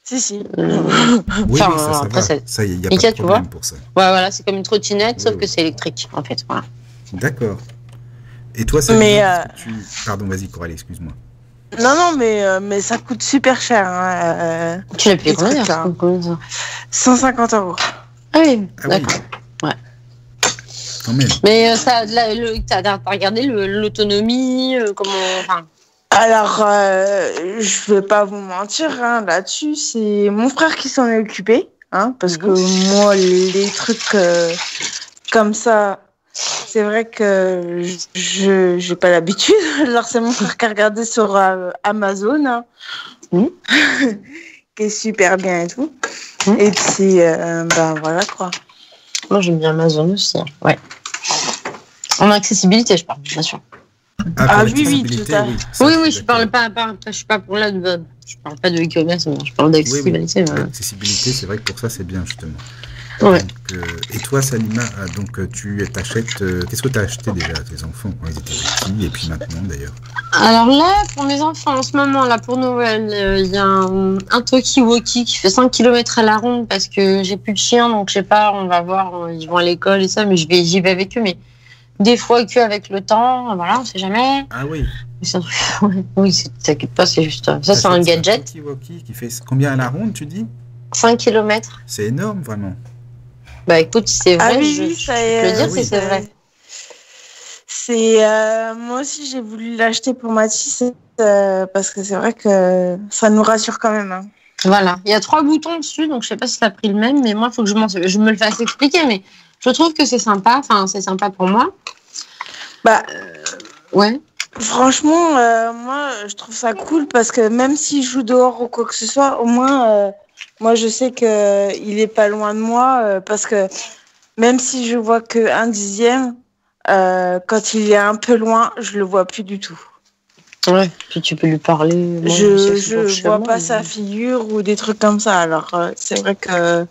Si. Oui, Enfin, ça après, va. Ça, il n'y a Mika, pas de tu problème vois pour ça. Ouais, voilà, c'est comme une trottinette, sauf Oui. que c'est électrique, en fait. Voilà. D'accord. Et toi, ça Pardon, vas-y, Coralie, excuse-moi. Non, mais ça coûte super cher. Tu l'as payé Les trucs, combien ça 150 €. Ah oui, Ah oui. d'accord. Ouais. quand même. Mais t'as regardé l'autonomie, comment. Enfin, Alors, je vais pas vous mentir, hein, là-dessus, c'est mon frère qui s'en est occupé, hein, parce que moi, les trucs comme ça, c'est vrai que je j'ai pas l'habitude. Alors, c'est mon frère qui a regardé sur Amazon, hein, qui est super bien et tout. Et puis, ben voilà quoi. moi, j'aime bien Amazon aussi. Hein. Ouais. En accessibilité, je parle, bien sûr. Ah pour oui, oui, l'accessibilité, tout à- oui. Ça, Oui, je oui, suis je parle d'accord. pas, je suis pas pour là, je parle pas de e-commerce, je parle Oui, oui. d'accessibilité. voilà. L'accessibilité, c'est vrai que pour ça, c'est bien, justement. Ouais. Donc, et toi, Salima, tu t'achètes. Qu'est-ce que tu as acheté déjà à tes enfants quand ils étaient petits et puis maintenant d'ailleurs? Alors là, pour mes enfants, en ce moment, là, pour Noël, il y a un talkie-walkie qui fait 5 km à la ronde parce que j'ai plus de chien, donc je sais pas, on va voir, ils vont à l'école et ça, mais j'y vais avec eux, mais des fois qu'avec le temps, voilà, on sait jamais. Ah oui. Mais c'est un truc- ouais. Oui, t'inquiète pas, c'est juste, ça c'est un T'achètes gadget, talkie-walkie qui fait combien à la ronde, tu dis? 5 km. C'est énorme, vraiment. Bah écoute, si c'est vrai, Ah oui, je oui, je ça peux te dire oui. si c'est vrai. C'est moi aussi j'ai voulu l'acheter pour Mathis parce que c'est vrai que ça nous rassure quand même. Hein. Voilà, il y a 3 boutons dessus, donc je sais pas si t'as pris le même, mais moi, il faut que je me le fasse expliquer, mais je trouve que c'est sympa, enfin, c'est sympa pour moi. Bah Ouais. franchement, moi je trouve ça cool parce que même s'il joue dehors ou quoi que ce soit, au moins moi je sais que il est pas loin de moi parce que même si je vois que 1/10, quand il est un peu loin, je le vois plus du tout. Ouais, puis tu peux lui parler. Moi, sais Je que c'est pour chez vois moi, pas mais- sa figure ou des trucs comme ça. Alors c'est vrai que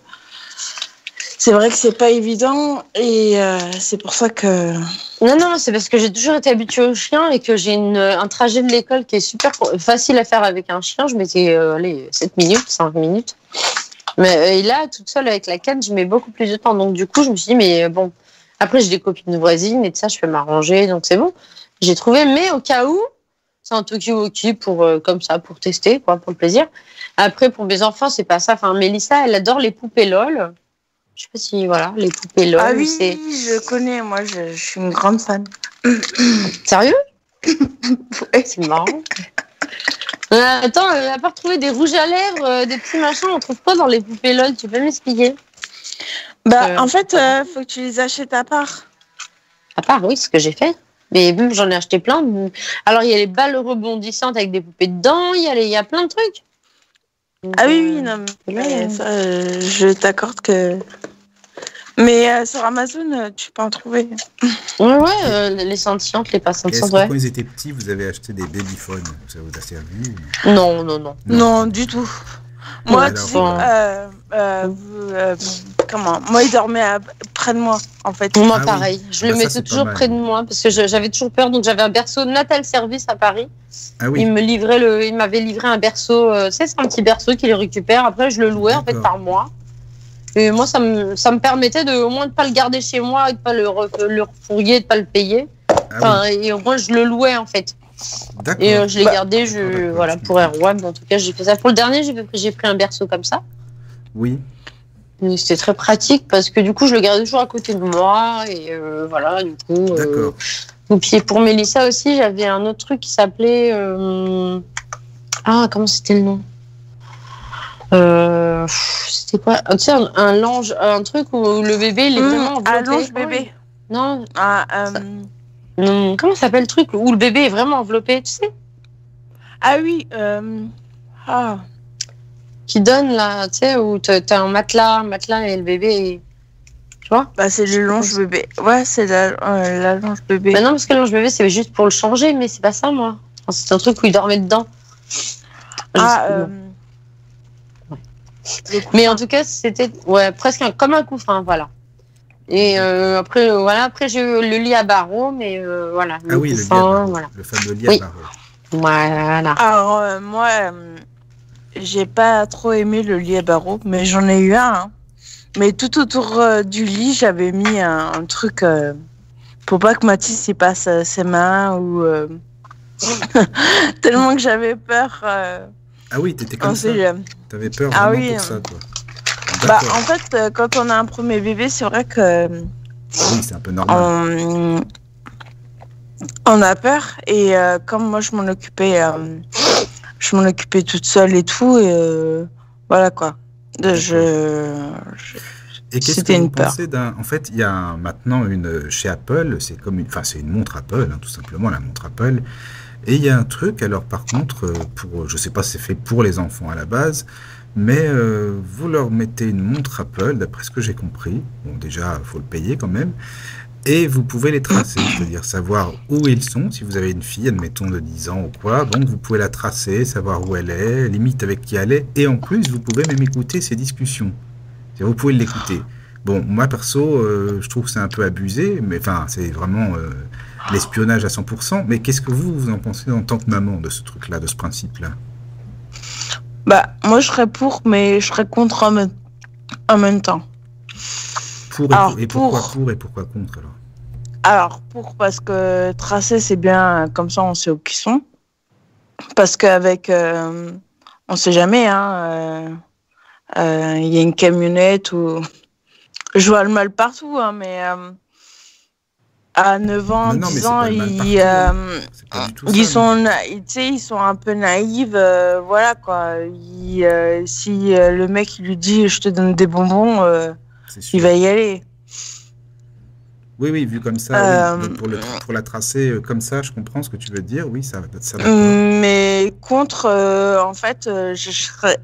c'est pas évident et c'est pour ça que Non, c'est parce que j'ai toujours été habituée au chien et que j'ai un trajet de l'école qui est super facile à faire avec un chien. Je mettais 7 minutes, 5 minutes. Mais et là, toute seule avec la canne, je mets beaucoup plus de temps. Donc du coup, je me suis dit, mais bon, après j'ai des copines voisines et tout ça, je fais m'arranger, donc c'est bon. J'ai trouvé, mais au cas où, c'est un talkie-walkie pour comme ça, pour tester, quoi, pour le plaisir. Après, pour mes enfants, c'est pas ça. Enfin, Mélissa, elle adore les poupées LOL. Je sais pas si, voilà, les poupées LOL, ah oui, c'est... je connais. Moi, je suis une grande fan. Sérieux? Ouais. C'est marrant. Attends, à part trouver des rouges à lèvres, des petits machins, on trouve quoi dans les poupées LOL? Tu peux m'expliquer? Bah, en fait, faut que tu les achètes à part. À part, oui, ce que j'ai fait. Mais même, j'en ai acheté plein. Alors, il y a les balles rebondissantes avec des poupées dedans, il y a plein de trucs. Donc, Ah oui, non, mais ça, je t'accorde que. Mais sur Amazon, tu peux en trouver. Ouais, les scintillantes, les pas Et est-ce scintillantes, que ouais. quand ils étaient petits, vous avez acheté des babyphones? Ça vous a servi? Non. Non, du tout. Moi, alors, tu sais, comment? Moi, il dormait près de moi, en fait. Moi, Ah oui. pareil. Je Ah le bah ça, mettais c'est pas toujours mal. près de moi parce que j'avais toujours peur. Donc, j'avais un berceau Natal Service à Paris. Ah oui. Il m'avait livré un berceau. Tu sais, c'est un petit berceau qu'il récupère. Après, je le louais, en fait, D'accord. par mois. Et moi, ça me permettait au moins de pas le garder chez moi et de pas le refourguer, de pas le payer. Ah Enfin, et au moins, je le louais, en fait. oui. D'accord. Et je l'ai gardé, d'accord, voilà, je pour Erwan. En tout cas, j'ai fait ça. Pour le dernier, j'ai pris un berceau comme ça. Oui. Et c'était très pratique parce que du coup, je le gardais toujours à côté de moi. Et voilà, du coup. D'accord. Et puis pour Mélissa aussi, j'avais un autre truc qui s'appelait. Ah, comment c'était le nom? C'était quoi? Tu sais, un linge, un truc où le bébé, il est vraiment enveloppé. Allonge bébé. Non, Ah, comment ça s'appelle le truc où le bébé est vraiment enveloppé, tu sais? ah oui. Ah. Qui donne là, tu sais, où t'as un matelas et le bébé, tu vois? Bah, c'est le longe bébé. Ouais, c'est la longe bébé. Bah non, parce que le linge bébé, c'est juste pour le changer, mais c'est pas ça, moi. Enfin, c'est un truc où il dormait dedans. Ah, Mais en tout cas, c'était presque comme un couffin, voilà. Et après, j'ai eu le lit à barreaux, mais voilà. Ah oui, le lit à couffin, barreaux. voilà. Le fameux lit Oui. à barreaux. Voilà. Alors, moi, j'ai pas trop aimé le lit à barreaux, mais j'en ai eu un. Hein. Mais tout autour du lit, j'avais mis un truc pour pas que Mathis y passe ses mains ou tellement que j'avais peur. Ah oui, t'étais comme ça. T'avais peur Ah vraiment oui. pour ça, toi. Bah, D'accord. en fait, quand on a un premier bébé, c'est vrai que Oui, c'est un peu normal. On a peur et comme moi je m'en occupais toute seule et tout et voilà quoi. Et qu'est-ce que C'était vous une peur. pensez d'un... En fait, il y a maintenant chez Apple, c'est comme une... Enfin, c'est une montre Apple, hein, tout simplement, la montre Apple. Et il y a un truc, alors par contre, je sais pas si c'est fait pour les enfants à la base, mais vous leur mettez une montre Apple, d'après ce que j'ai compris. Bon, déjà, il faut le payer quand même. Et vous pouvez les tracer, c'est-à-dire savoir où ils sont. Si vous avez une fille, admettons de 10 ans ou quoi, donc vous pouvez la tracer, savoir où elle est, limite avec qui elle est. Et en plus, vous pouvez même écouter ses discussions. C'est-à-dire, vous pouvez l'écouter. Bon, moi perso, je trouve que c'est un peu abusé, mais enfin, c'est vraiment l'espionnage à 100%. Mais qu'est-ce que vous en pensez en tant que maman de ce truc-là, de ce principe-là? Bah moi je serais pour mais je serais contre en même temps. Alors Pourquoi pour et pourquoi contre alors? Alors pour parce que tracer c'est bien comme ça on sait où qu'ils sont. Parce qu'avec on sait jamais hein. Il y a une camionnette ou je vois le mal partout hein, mais à 9 ans, Non, mais 10 c'est ans, pas le mal partout, hein. C'est pas du tout ils ça, mais ils sont un peu naïfs, voilà quoi. Si le mec il lui dit je te donne des bonbons, c'est il sûr. va y aller. Oui, vu comme ça, oui. Euh, Donc pour la tracer comme ça, je comprends ce que tu veux dire. Oui, ça d'accord. mais contre, en fait,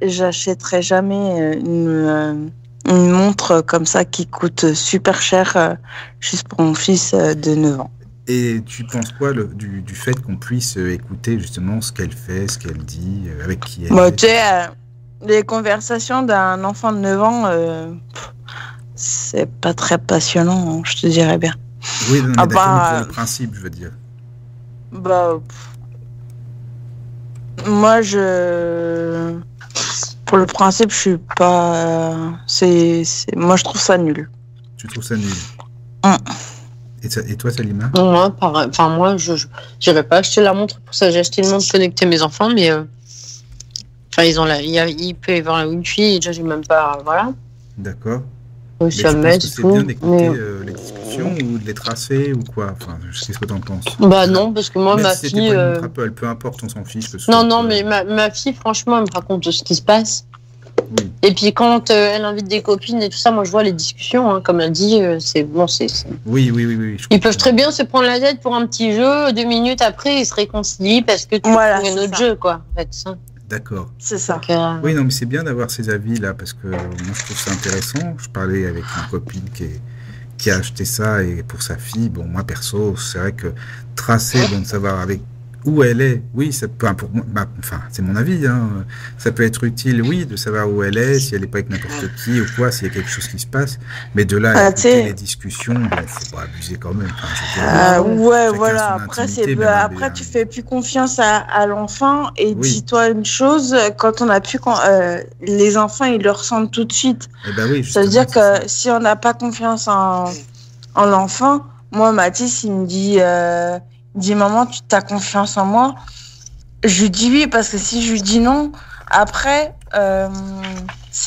j'achèterai jamais une montre comme ça qui coûte super cher juste pour mon fils de 9 ans. Et tu penses quoi du fait qu'on puisse écouter justement ce qu'elle fait, ce qu'elle dit, avec qui elle Bon, est, tu tout sais, ça? les conversations d'un enfant de 9 ans, c'est pas très passionnant, hein, je te dirais bien. Oui, non, Ah mais d'accord, mais pour bah, le principe, je veux dire. bah, moi, pour le principe, je suis pas, moi, je trouve ça nul. Tu trouves ça nul. Hum. Et toi, Salima? Moi, pareil. Enfin, moi, je n'irais pas acheter la montre pour ça. J'ai acheté une montre connectée à mes enfants, mais enfin, il peut y avoir la Wi-Fi, et déjà, j'ai même pas. Voilà. D'accord. Donc, Mais ça tu penses m'aide que et c'est bien tout. d'écouter Mais les discussions ou de les tracer ou quoi? Enfin, qu'est-ce que t'en penses? bah non, parce que moi, Même ma si c'était fille. pas une montre Apple, peu importe, on s'en fiche que ce soit Non, avec, non, mais ma fille, franchement, elle me raconte ce qui se passe. Oui. Et puis quand elle invite des copines et tout ça, moi je vois les discussions, hein, comme elle dit, c'est bon, Oui, je Ils comprends. peuvent très bien se prendre la tête pour un petit jeu, 2 minutes après, ils se réconcilient parce que tu Voilà, trouves un c'est autre ça. jeu, quoi. En fait, ça. D'accord. C'est ça. Donc, Oui, non, mais c'est bien d'avoir ces avis-là parce que moi je trouve ça intéressant. Je parlais avec une copine qui a acheté ça et pour sa fille, bon, moi perso, c'est vrai que tracer, bon, de savoir avec où elle est, oui, ça peut, pour moi, enfin, c'est mon avis, hein, ça peut être utile, oui, de savoir où elle est, si elle n'est pas avec n'importe qui ou quoi, s'il y a quelque chose qui se passe, mais de là à Ah, écouter tu les sais, discussions, bon, faut pas abuser quand même. Enfin, je veux dire, ouais, chacun voilà. son Après, intimité, même un après, tu fais plus confiance à l'enfant et Oui, dis-toi une chose, quand on a plus, les enfants, ils le ressentent tout de suite. eh ben oui, Ça veut justement, dire c'est ça. que si on n'a pas confiance en l'enfant, moi, Mathis, il me dit, maman, tu t'as confiance en moi? Je lui dis oui, parce que si je lui dis non, après, ils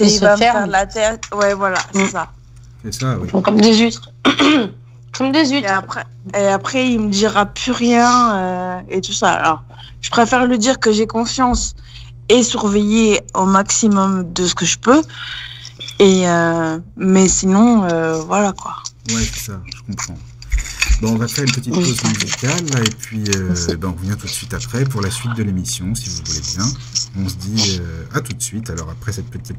il se va me faire ferment. de la tête. Ouais, voilà, c'est ça. C'est ça, oui. ils font comme des huîtres. Comme des Et huîtres. après, il me dira plus rien et tout ça. Alors, je préfère lui dire que j'ai confiance et surveiller au maximum de ce que je peux. Mais sinon, voilà quoi. Ouais, c'est ça, je comprends. Bon, on va faire une petite pause musicale là, et puis ben, on revient tout de suite après pour la suite de l'émission, si vous voulez bien. On se dit à tout de suite. Alors après cette petite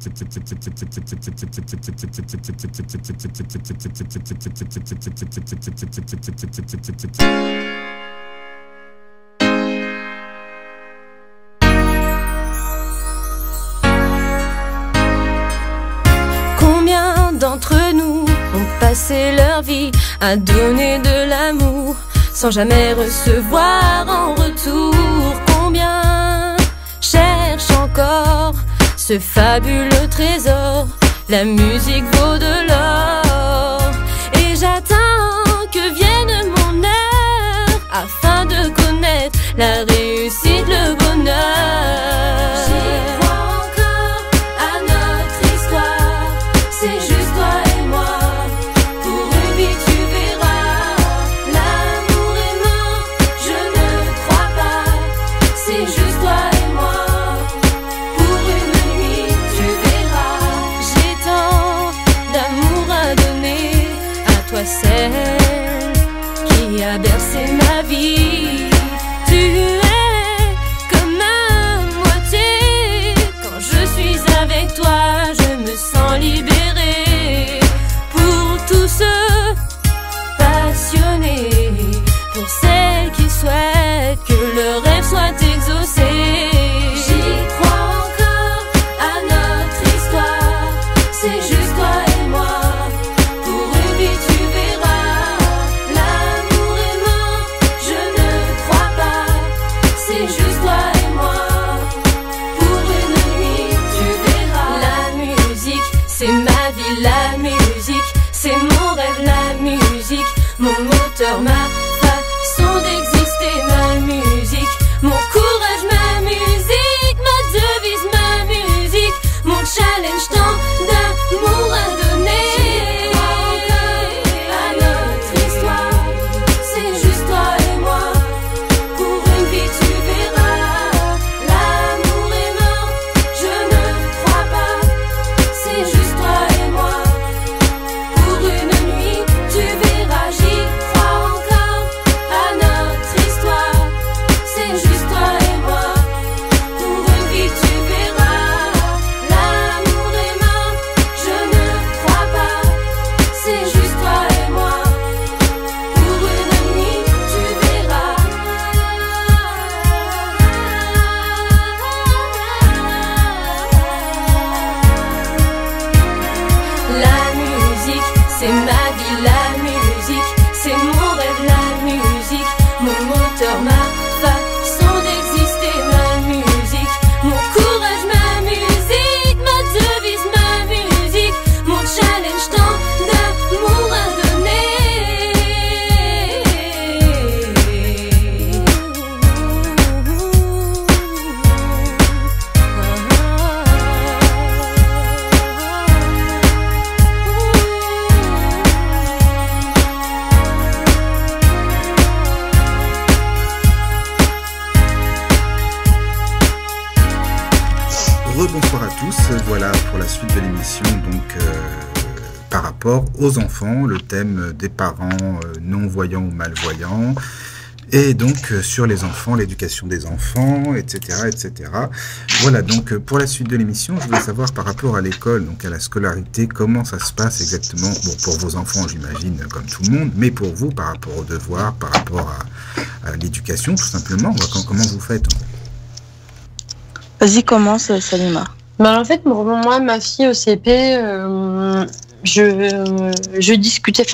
Combien d'entre nous ont passé leur vie à donner de l'amour sans jamais recevoir en retour? Combien cherchent encore ce fabuleux trésor? La musique vaut de l'or et j'attends que vienne mon heure afin de connaître la réussite, le bonheur. J'y crois encore à notre histoire. C'est juste toi et moi pour une vie, tu verras. vie, la musique, c'est mon rêve, la musique, mon moteur, ma façon d'exister, ma musique, mon courage, ma musique, ma devise, ma musique, mon challenge, tant d'amour à donner. À notre histoire, c'est juste toi et moi. Pour une vie, tu verras, l'amour est mort, je ne crois pas. C'est juste toi et moi. Pour une nuit, tu verras, j'y crois encore. À notre histoire, c'est juste toi et moi. Pour une vie, tu verras, l'amour est mort, je ne crois pas. C'est juste toi et moi. Pour une nuit, tu verras. La musique, c'est ma vie, la musique, c'est mon rêve, la musique, mon moteur, ma façon d'exister, ma musique, mon courage, ma musique, ma devise, ma musique, mon challenge, tant d'amour à Rebonsoir à tous, voilà pour la suite de l'émission, donc par rapport aux enfants, le thème des parents non-voyants ou malvoyants, et donc sur les enfants, l'éducation des enfants, etc., etc. Voilà, donc pour la suite de l'émission, je voulais savoir par rapport à l'école, donc à la scolarité, comment ça se passe exactement, bon pour vos enfants j'imagine comme tout le monde, mais pour vous par rapport aux devoirs, par rapport à l'éducation tout simplement, comment vous faites en fait. Vas-y, commence, Salima. Bah, en fait, moi, ma fille au CP, je discutais,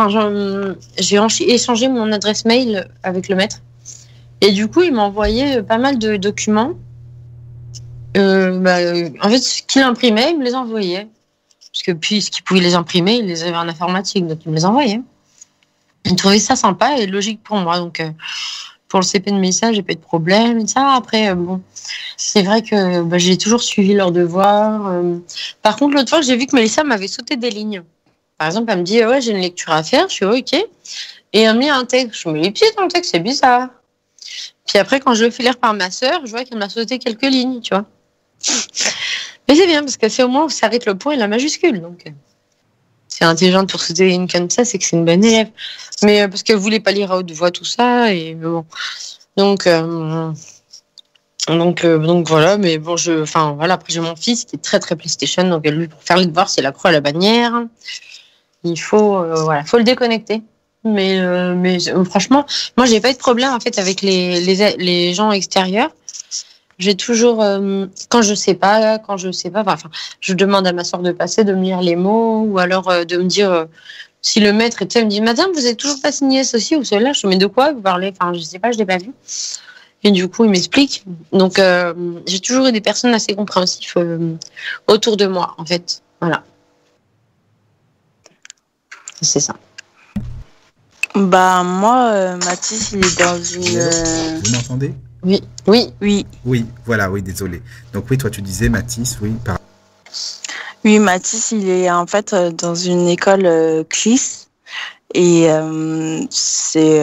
j'ai échangé mon adresse mail avec le maître. Et du coup, il m'a envoyé pas mal de documents. En fait, ce qu'il imprimait, il me les envoyait. Parce que puisqu'il pouvait les imprimer, il les avait en informatique, donc il me les envoyait. Il trouvait ça sympa et logique pour moi. Donc, pour le CP de Mélissa, j'ai pas eu de problème et ça. Après, c'est vrai que j'ai toujours suivi leurs devoirs. Par contre, l'autre fois, j'ai vu que Mélissa m'avait sauté des lignes. Par exemple, elle me dit ouais, j'ai une lecture à faire. Je suis OK. Et elle me met un texte. Je mets les pieds dans le texte, c'est bizarre. Puis après, quand je le fais lire par ma sœur, je vois qu'elle m'a sauté quelques lignes, tu vois. Mais c'est bien parce que c'est au moins où s'arrête le point et la majuscule. Donc, c'est intelligente pour sauter des lignes comme ça, c'est que c'est une bonne élève. Mais parce qu'elle voulait pas lire à haute voix tout ça et bon. Donc voilà, mais bon, voilà. Après, j'ai mon fils qui est très très PlayStation, donc lui pour faire les devoirs, c'est la croix à la bannière. Il faut faut le déconnecter. Mais franchement, moi j'ai pas eu de problème en fait avec les gens extérieurs. J'ai toujours quand je sais pas, je demande à ma soeur de passer, de me lire les mots ou alors de me dire si le maître me dit madame vous êtes toujours pas signé ceci ou cela, je me dis de quoi vous parlez, je sais pas, je l'ai pas vu. Et du coup, il m'explique. Donc, j'ai toujours eu des personnes assez compréhensives autour de moi, en fait. Voilà. C'est ça. Bah, moi, Mathis, il est dans une... Vous m'entendez ? Oui. Oui, voilà, oui, désolé. Donc oui, toi tu disais Mathis, oui. Oui, Mathis, il est en fait dans une école CLIS. Et c'est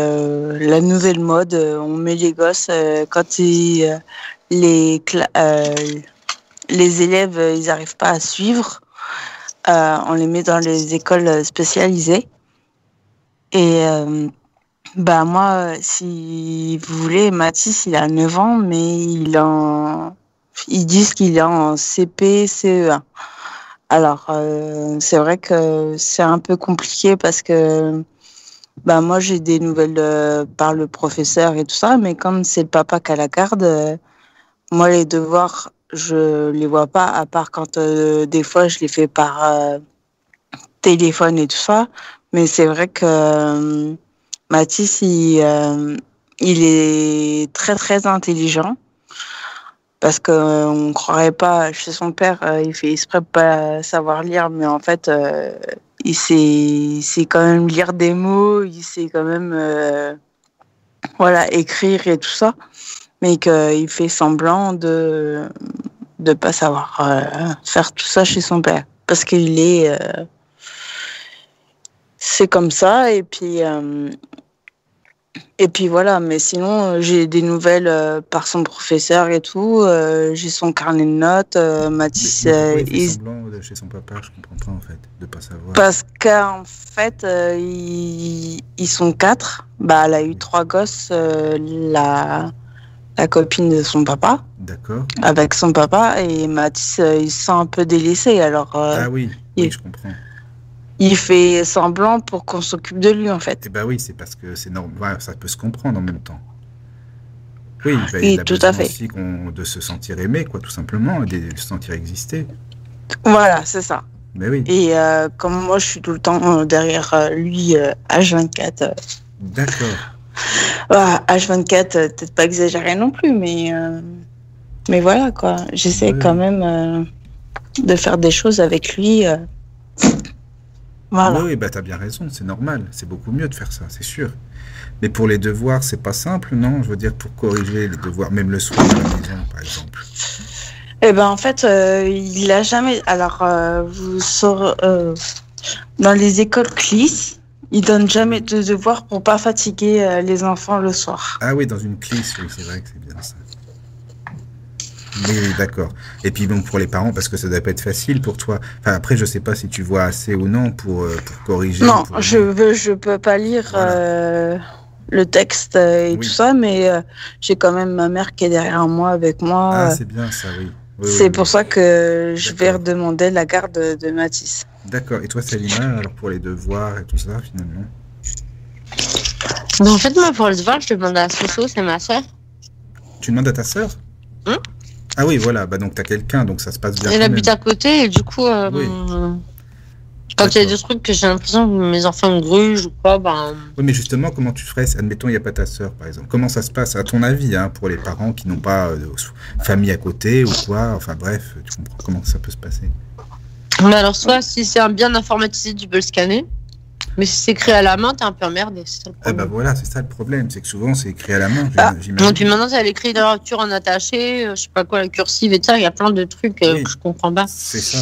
la nouvelle mode. On met les gosses quand les élèves ils n'arrivent pas à suivre. On les met dans les écoles spécialisées. Et moi, si vous voulez, Mathis, il a 9 ans, mais ils disent qu'il est en CP, CE1. Alors, c'est vrai que c'est un peu compliqué parce que moi, j'ai des nouvelles par le professeur et tout ça, mais comme c'est le papa qui a la garde, moi, les devoirs, je les vois pas, à part quand des fois, je les fais par téléphone et tout ça. Mais c'est vrai que Mathis, il est très, très intelligent. parce que on croirait pas chez son père, il fait exprès de pas savoir lire, mais en fait, il sait quand même lire des mots, il sait quand même écrire et tout ça, mais qu'il fait semblant de pas savoir faire tout ça chez son père, parce qu'il est c'est comme ça. Et puis voilà, mais sinon, j'ai des nouvelles par son professeur et tout. J'ai son carnet de notes. Mathis, Mais pourquoi il fait semblant de chez son papa? Je comprends pas en fait, de pas savoir. parce qu'en fait, ils sont 4. Bah, elle a eu 3 gosses, la copine de son papa, D'accord. avec son papa. Et Mathis, il se sent un peu délaissé. Alors, Ah oui, il- je comprends. il fait semblant pour qu'on s'occupe de lui, en fait. Eh ben oui, c'est parce que c'est normal, ça peut se comprendre en même temps. Oui, ben, Oui, il a tout à besoin fait. aussi de se sentir aimé, quoi, tout simplement, et de se sentir exister. Voilà, c'est ça. Mais oui, Et comme moi, je suis tout le temps derrière lui, H24. d'accord. H24, peut-être pas exagéré non plus, mais voilà, quoi. J'essaie Ouais. quand même de faire des choses avec lui. Voilà. Oui, bah t'as bien raison, c'est normal, c'est beaucoup mieux de faire ça, c'est sûr. Mais pour les devoirs, c'est pas simple, non? Je veux dire, pour corriger les devoirs, même le soir à la maison, par exemple. Eh ben, en fait, il a jamais. Alors, vous saurez, dans les écoles CLIS, ils donnent jamais de devoirs pour pas fatiguer les enfants le soir. Ah oui, dans une clisse, oui, c'est vrai que c'est bien ça. Oui, d'accord. Et puis bon, pour les parents, parce que ça doit pas être facile pour toi. Enfin, après, je sais pas si tu vois assez ou non pour corriger. Non, pour- je peux pas lire Voilà. le texte et Oui. tout ça, mais j'ai quand même ma mère qui est derrière moi, avec moi. Ah, c'est bien ça, oui. Oui, C'est oui, pour oui. ça que je vais D'accord. redemander la garde de Mathis. D'accord. Et toi, Salima, alors pour les devoirs et tout ça, finalement? Mais en fait, moi, pour le devoir, je demande à Soso, c'est ma soeur. Tu demandes à ta sœur? Hein? Ah oui, voilà. Bah donc t'as quelqu'un, donc ça se passe bien Elle quand habite même. à côté, et du coup, Oui. quand il y a D'accord. des trucs que j'ai l'impression que mes enfants me grugent ou quoi, ben. Oui, mais justement, comment tu ferais, admettons, il n'y a pas ta sœur, par exemple. Comment ça se passe, à ton avis, hein, pour les parents qui n'ont pas famille à côté ou quoi? Enfin bref, tu comprends comment ça peut se passer. Mais alors, soit si c'est un bien informatisé, tu peux le scanner. Mais si c'est écrit à la main, t'es un peu emmerdé, c'est ça le Ah bah problème. voilà, c'est ça le problème, c'est que souvent c'est écrit à la main, Ah, Et puis j'imagine. maintenant, t'as l'écriture en attaché, je sais pas quoi, la cursive et tout ça, il y a plein de trucs Oui. que je comprends pas. C'est ça.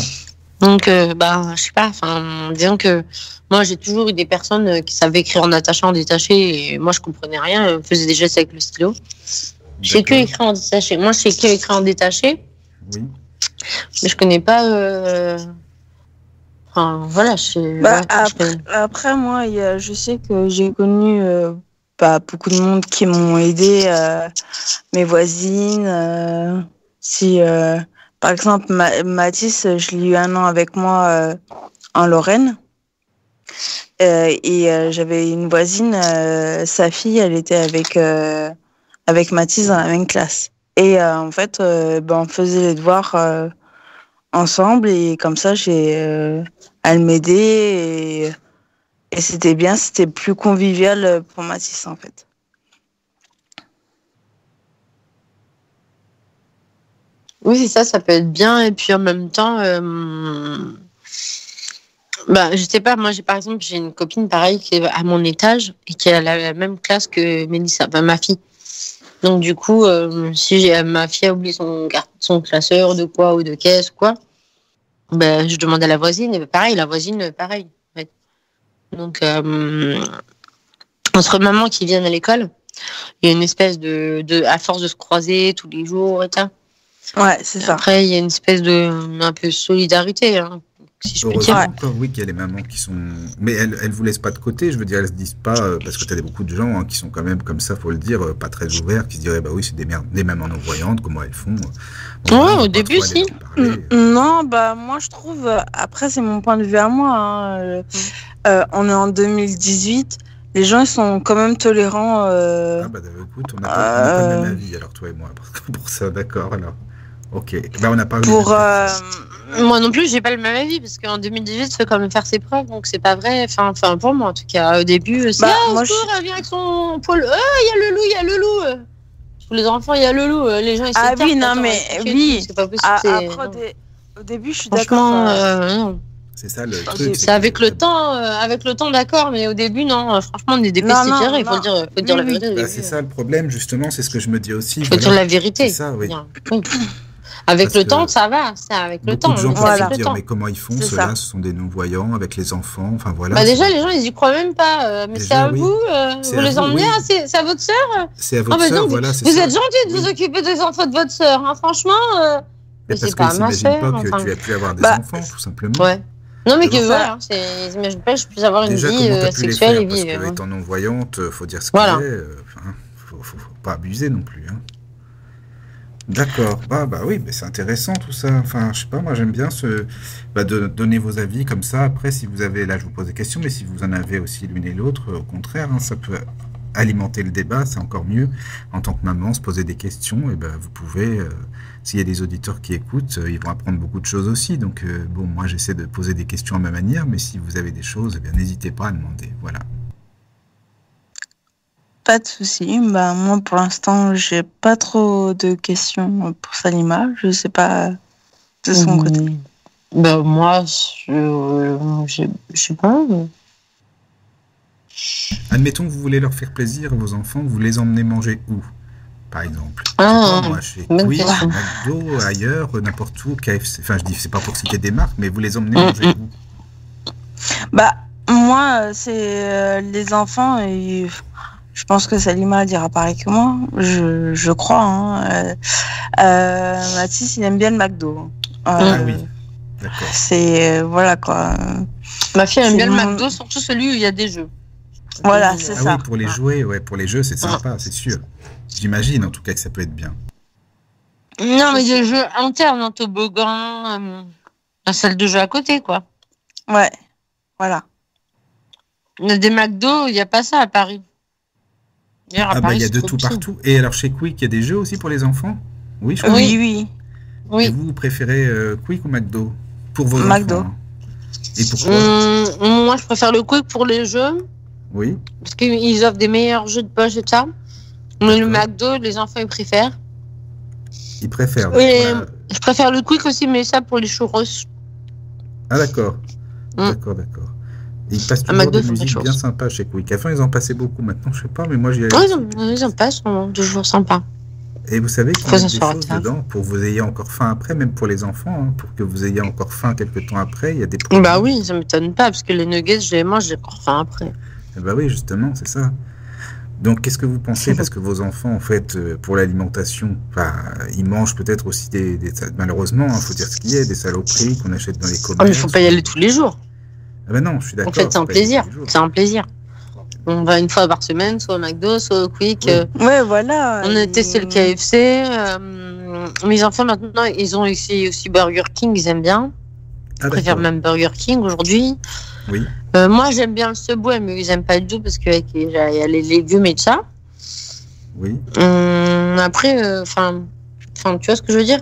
Donc, je sais pas, enfin, disons que moi, j'ai toujours eu des personnes qui savaient écrire en attaché, en détaché, et moi, je comprenais rien, faisaient des gestes avec le stylo. Je sais que D'accord. écrire en détaché. Moi, je sais que écrire en détaché, Oui. mais je connais pas. Enfin, voilà, je Bah, voilà, je connais. après, moi, je sais que j'ai connu beaucoup de monde qui m'ont aidé, mes voisines. Par exemple, Mathis, je l'ai eu 1 an avec moi en Lorraine. J'avais une voisine, sa fille, elle était avec Mathis dans la même classe. Et en fait, on faisait les devoirs ensemble, et comme ça, elle m'aidait, et c'était bien, c'était plus convivial pour Mathis, en fait. Oui, c'est ça peut être bien. Et puis en même temps, je sais pas, moi, par exemple, j'ai une copine pareil qui est à mon étage et qui a la même classe que Mélissa, ma fille. Donc, du coup, si ma fille a oublié son classeur de quoi ou de caisse ou quoi, je demande à la voisine, et pareil, la voisine, pareil. En fait. Donc, entre mamans qui viennent à l'école, il y a une espèce à force de se croiser tous les jours et ça. Ouais, c'est ça. Après, il y a une espèce un peu solidarité, hein, si je peux Heureusement dire. encore, oui, qu'il y a des mamans qui sont. Mais elles vous laissent pas de côté, je veux dire, elles se disent pas, parce que tu as beaucoup de gens qui sont quand même comme ça, faut le dire, pas très ouverts, qui se diraient, bah oui, c'est des mamans non-voyantes, comment elles font? Ouais, Voilà, on au va pas début, trop aller si. en parler. Non, moi, je trouve, après, c'est mon point de vue à moi, hein, on est en 2018, les gens, ils sont quand même tolérants. Ah bah écoute, on n'a pas le même avis, alors toi et moi, pour ça, d'accord, alors. Ok, bah on n'a pas eu Moi non plus, j'ai pas le même avis parce qu'en 2018, il faut quand même faire ses preuves, donc c'est pas vrai. Enfin, pour moi en tout cas, au début, c'est moi, elle vient avec son poil. Il y a le loup, il y a le loup. tous les enfants, il y a le loup. Les gens, ils Ah s'éterrent oui, non, quand on mais va expliquer oui. tout, c'est pas possible. Après, au début, je suis d'accord. Franchement, non. C'est ça le truc. C'est avec le temps, d'accord, mais au début, non. Franchement, on est des Non, non, pestiférés, il faut non. dire la Oui, oui. vérité. au Bah, début. c'est ça le problème, justement, c'est ce que je me dis aussi. Il faut dire la vérité. C'est ça, oui. Bien. Oui. Avec Parce le que temps, ça va. C'est avec le Beaucoup temps. de gens on peuvent fait se avec le dire, temps. mais comment ils font C'est ceux-là? ça. Ce sont des non-voyants avec les enfants. Enfin voilà. Bah déjà, c'est- les gens, ils y croient même pas. Mais Déjà, c'est à oui. vous. C'est Vous à les vous, emmenez. oui. Ah, c'est à votre sœur. C'est à Ah, votre bah, sœur, donc, voilà, c'est vous ça. êtes gentil de vous Oui. occuper des enfants de votre sœur. Hein, franchement, Mais mais parce c'est qu'ils pas ma s'imaginent sœur. pas que Enfin, tu as pu avoir des Bah, enfants, tout simplement. ouais. Non, mais que D'abord, voilà, ils s'imaginent pas que je puisse avoir une déjà, vie comment tu as pu les sexuelle faire? et Parce vivre. que étant non-voyante, faut dire ce Voilà. qu'il est. Enfin, faut pas abuser non plus. Hein. D'accord. Bah oui, mais c'est intéressant tout ça. Enfin, je sais pas, moi j'aime bien de donner vos avis comme ça. Après, si vous avez, là je vous pose des questions, mais si vous en avez aussi l'une et l'autre, au contraire, hein, ça peut alimenter le débat, c'est encore mieux. En tant que maman, se poser des questions, et ben vous pouvez, s'il y a des auditeurs qui écoutent, ils vont apprendre beaucoup de choses aussi. Donc bon, moi j'essaie de poser des questions à ma manière, mais si vous avez des choses, eh bien n'hésitez pas à demander. Voilà. Pas de souci. Bah, moi, pour l'instant, j'ai pas trop de questions pour Salima. Je sais pas de son côté. Bah, moi, je sais pas. Admettons que vous voulez leur faire plaisir à vos enfants, vous les emmenez manger où, par exemple? Je sais Ah, pas, moi, chez bonne Quick, question. McDo, ailleurs, n'importe où, KFC. Enfin, je dis, c'est pas pour citer des marques, mais vous les emmenez manger où? Bah, moi, c'est les enfants et je pense que Salima dira pareil que moi. Je crois. Hein. Mathis, il aime bien le McDo. Ah oui, d'accord. C'est voilà quoi. Ma fille aime bien le Sinon- McDo, surtout celui où il y a des jeux. Voilà, c'est Ah ça. oui, pour les jouets, ouais, pour les jeux, c'est sympa, c'est sûr. J'imagine en tout cas que ça peut être bien. Non, mais des jeux internes, en toboggan, la salle de jeu à côté, quoi. Ouais, voilà. Il y a des McDo, il n'y a pas ça à Paris. D'ailleurs, à Ah bah Paris, il y a c'est de trop tout petit. partout. Et alors chez Quick, il y a des jeux aussi pour les enfants? Oui, je crois. Oui, oui. Et Oui. vous préférez Quick ou McDo? Pour vos McDo. enfants, hein. Et pourquoi? Moi, je préfère le Quick pour les jeux, Oui, parce qu'ils offrent des meilleurs jeux de poche et tout ça. Mais le D'accord. McDo, les enfants, ils préfèrent. ils préfèrent. Oui. Voilà. Je préfère le Quick aussi, mais ça pour les churros. Ah d'accord. Mm. D'accord. Et ils passent À toujours McDo, des ils font musiques quelque bien chose. sympas chez Quick. Avant, ils en passaient beaucoup. Maintenant, je sais pas, mais moi, j'y allais. Oui, ils en passent, sont toujours sympas. Et vous savez qu'il y Faut a des s'asseoir à choses table. dedans pour que vous ayez encore faim après, même pour les enfants, hein, pour que vous ayez encore faim quelques temps après. Il y a des produits. Bah oui, ça m'étonne pas, parce que les nuggets, je les mange, j'ai encore faim après. Bah oui, justement, c'est ça. Donc, qu'est-ce que vous pensez? Parce que vos enfants, en fait, pour l'alimentation, enfin, ils mangent peut-être aussi malheureusement, il faut dire ce qu'il y a, des saloperies qu'on achète dans les commerces. Oh, mais il faut pas y aller tous les jours. Ah ben non, je suis d'accord. En fait, c'est un faut pas y aller plaisir. tous les jours. C'est un plaisir. On va une fois par semaine, soit au McDo, soit au Quick. Oui. Ouais, voilà. On a testé le KFC. Mes enfants, maintenant, ils ont essayé aussi Burger King, ils aiment bien. Ah Ils préfèrent d'accord. même Burger King aujourd'hui. Oui. Moi, j'aime bien le Subway, mais ils n'aiment pas du tout parce qu'il y a les légumes et tout ça. Oui. Après, tu vois ce que je veux dire?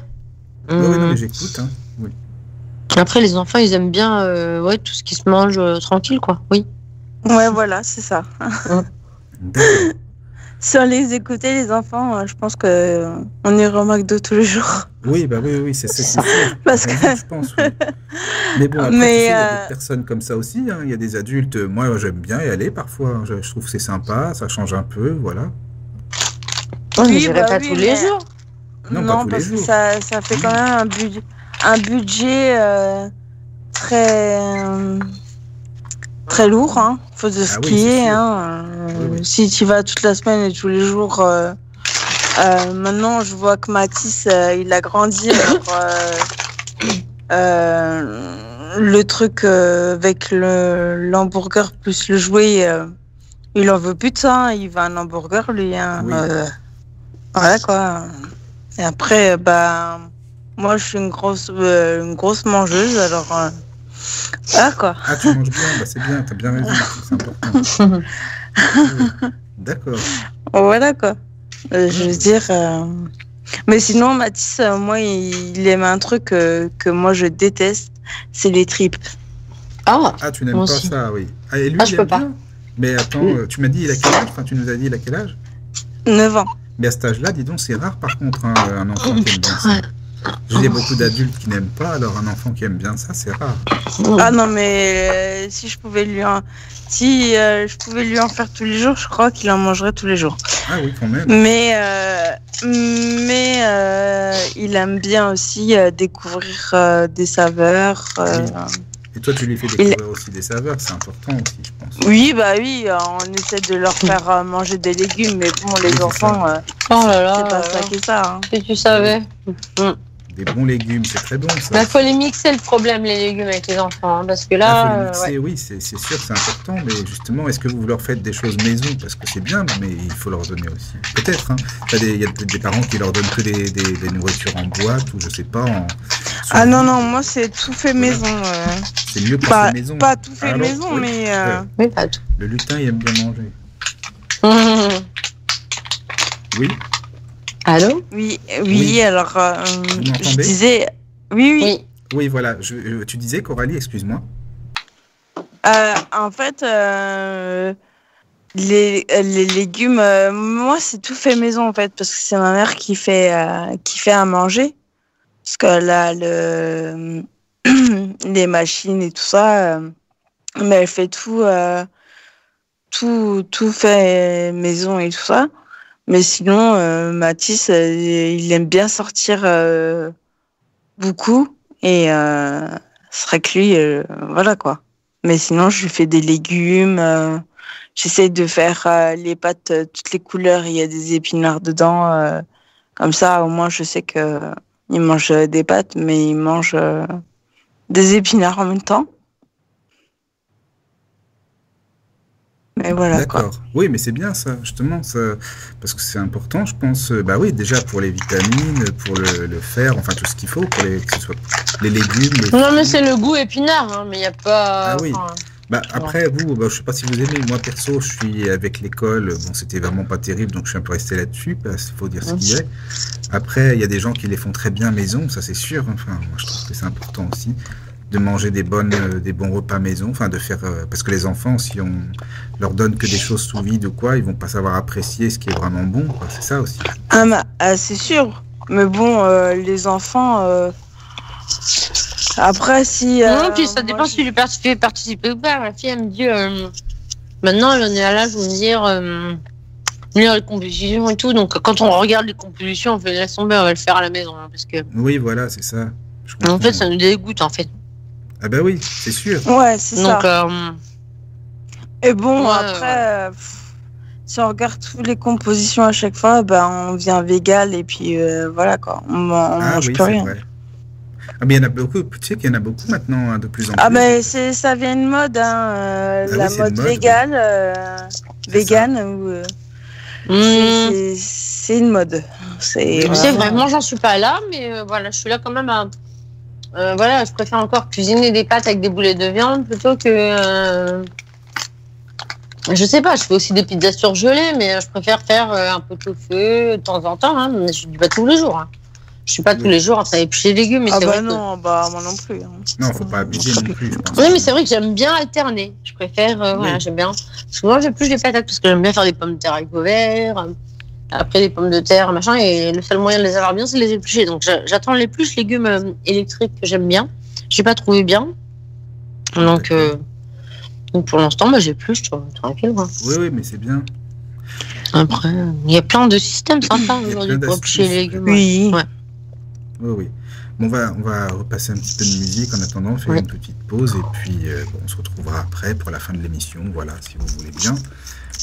Oui, non, mais j'écoute. Hein. Oui. Après, les enfants, ils aiment bien tout ce qui se mange tranquille, quoi. Oui. Ouais, voilà, c'est ça. D'accord. Si on les écoutait, les enfants, je pense que on irait au McDo tous les jours. Oui, bah oui, c'est sûr. Parce Raison, que- je pense. Oui. Mais bon, après, Mais, tu sais, il y a des personnes comme ça aussi. Hein. Il y a des adultes. Moi, j'aime bien y aller parfois. Je trouve que c'est sympa, ça change un peu, voilà. Ouais, mais Oui, j'irai bah pas oui, tous les mais- jours. Non, pas tous les parce que jours. ça fait quand même un budget très lourd, hein. Faut de ce Ah oui, qui c'est est, sûr. hein. Oui. Si tu vas toute la semaine et tous les jours, maintenant je vois que Mathis il a grandi. Alors, le truc avec l'hamburger plus le jouet, il en veut plus de ça. Hein. Il veut un hamburger lui. Hein. Oui. Voilà quoi. Et après, moi je suis une grosse mangeuse, alors voilà quoi. Ah, tu manges bien, bah, c'est bien, t'as bien raison, c'est important. Oui. D'accord. Voilà quoi. Je veux dire. Mais sinon, Mathis, moi, il aime un truc que moi je déteste, c'est les tripes. Ah, Ah, tu n'aimes Moi pas aussi. ça, oui. Ah, et lui, Ah, il je peux aime pas. bien. Mais attends, tu m'as dit il a quel âge? Enfin, tu nous as dit il a quel âge? 9 ans. Mais à cet âge-là, dis donc, c'est rare par contre, hein, un enfant qui aime bien ça. Il y a beaucoup d'adultes qui n'aiment pas, alors un enfant qui aime bien ça, c'est rare. Ah non, mais si je pouvais lui en faire tous les jours, je crois qu'il en mangerait tous les jours. Ah oui, quand même. Mais il aime bien aussi découvrir des saveurs. Et toi, tu lui fais découvrir aussi des saveurs, c'est important aussi, je pense. Oui, on essaie de leur faire manger des légumes, mais bon, les enfants, Oh là là. c'est pas ça qui est ça. Hein. Si tu savais. Des bons légumes, c'est très bon ça. Il faut les mixer le problème, les légumes avec les enfants. Hein, parce que Il là. faut les mixer, oui, c'est sûr, c'est important, mais justement, est-ce que vous leur faites des choses maison? Parce que c'est bien, mais il faut leur donner aussi. Peut-être, hein. Il y a peut-être des parents qui leur donnent que des nourritures en boîte ou je sais pas. Ah non, moi c'est tout fait maison. C'est mieux que fait maison. Pas tout fait maison, mais. Oui, pas tout. Le lutin, il aime bien manger. Oui. Allô? Oui, Oui. alors Vous je m'entendez? disais. Oui. Oui, voilà. Tu disais, Coralie, excuse-moi. En fait, les légumes, moi c'est tout fait maison en fait, parce que c'est ma mère qui fait à manger. Parce que là, les machines et tout ça, mais elle fait tout fait maison et tout ça. Mais sinon, Mathis, il aime bien sortir beaucoup et c'est vrai que lui, voilà quoi. Mais sinon, je lui fais des légumes. J'essaie de faire les pâtes toutes les couleurs. Il y a des épinards dedans. Comme ça, au moins, je sais que il mange des pâtes, mais il mange des épinards en même temps. Mais voilà. D'accord. Quoi. Oui, mais c'est bien ça, justement, ça, parce que c'est important, je pense. Bah oui, déjà pour les vitamines, pour le fer, enfin tout ce qu'il faut, que ce soit les légumes. Non, mais c'est le goût épinard, hein, mais il n'y a pas. Ah oui. Bah, après, vous, je sais pas si vous aimez, moi perso, je suis avec l'école, bon, c'était vraiment pas terrible, donc je suis un peu resté là-dessus, parce qu'il faut dire ce qu'il est. Après, il y a des gens qui les font très bien maison, ça c'est sûr, enfin, moi je trouve que c'est important aussi, de manger des bons repas maison, enfin de faire, parce que les enfants, si on leur donne que des choses sous vide ou quoi, ils vont pas savoir apprécier ce qui est vraiment bon, quoi, c'est ça aussi. C'est sûr, mais bon, les enfants... Après, si. Non, puis ça dépend si tu lui fais participer ou pas. Ma fille, elle me dit. Maintenant, elle en est à l'âge où me dire. Lire les compositions et tout. Donc, quand on regarde les compositions, on fait laisse tomber, on va le faire à la maison. Hein, parce que. Oui, voilà, c'est ça. En fait, ça nous dégoûte, en fait. Ah, bah oui, c'est sûr. Ouais, c'est ça. Donc. Et bon, après. Si on regarde toutes les compositions à chaque fois, on devient végan et puis voilà quoi. On mange plus rien. Vrai. Ah, mais il y en a beaucoup, tu sais qu'il y en a beaucoup maintenant, hein, de plus en plus. Ah, mais ça vient de mode, hein, la mode végane. C'est une mode. C'est vraiment, j'en suis pas là, mais voilà, je suis là quand même à. Voilà, je préfère encore cuisiner des pâtes avec des boulets de viande plutôt que. Je sais pas, je fais aussi des pizzas surgelées, mais je préfère faire un peu de feu de temps en temps, hein, mais je ne dis pas tous les jours. Hein. Je suis pas tous les jours à faire éplucher les légumes. Mais c'est vrai non, moi non plus. Hein. Non, faut pas abuser non plus, je pense. Oui, mais c'est vrai que j'aime bien alterner. Je préfère, voilà, j'aime bien. Souvent, j'épluche les patates parce que j'aime bien faire des pommes de terre haricots verts, après des pommes de terre, machin, et le seul moyen de les avoir bien, c'est de les éplucher. Donc, j'attends l'épluche légumes électriques que j'aime bien. Je n'ai pas trouvé bien. Donc pour l'instant, j'épluche tranquille. Quoi. Oui, mais c'est bien. Après, il y a plein de systèmes sympas aujourd'hui pour éplucher les légumes. Oui. Ouais. Oui. Bon, on va repasser un petit peu de musique en attendant, faire une petite pause et puis on se retrouvera après pour la fin de l'émission, voilà, si vous voulez bien.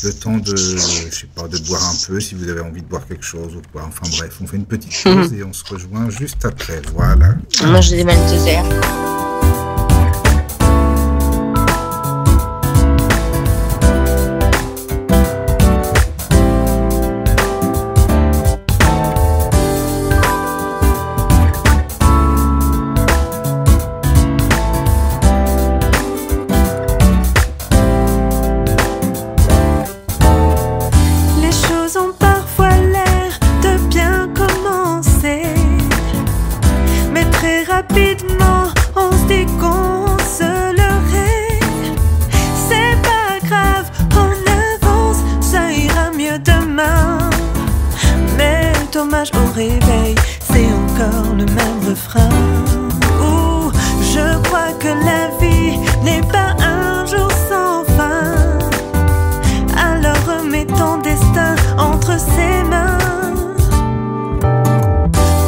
Le temps de, je sais pas, de boire un peu, si vous avez envie de boire quelque chose ou quoi. Enfin bref, on fait une petite pause et on se rejoint juste après, voilà. Moi, j'ai des Maltesers. Rapidement, que la vie n'est pas un jour sans fin. Alors remets ton destin entre ses mains.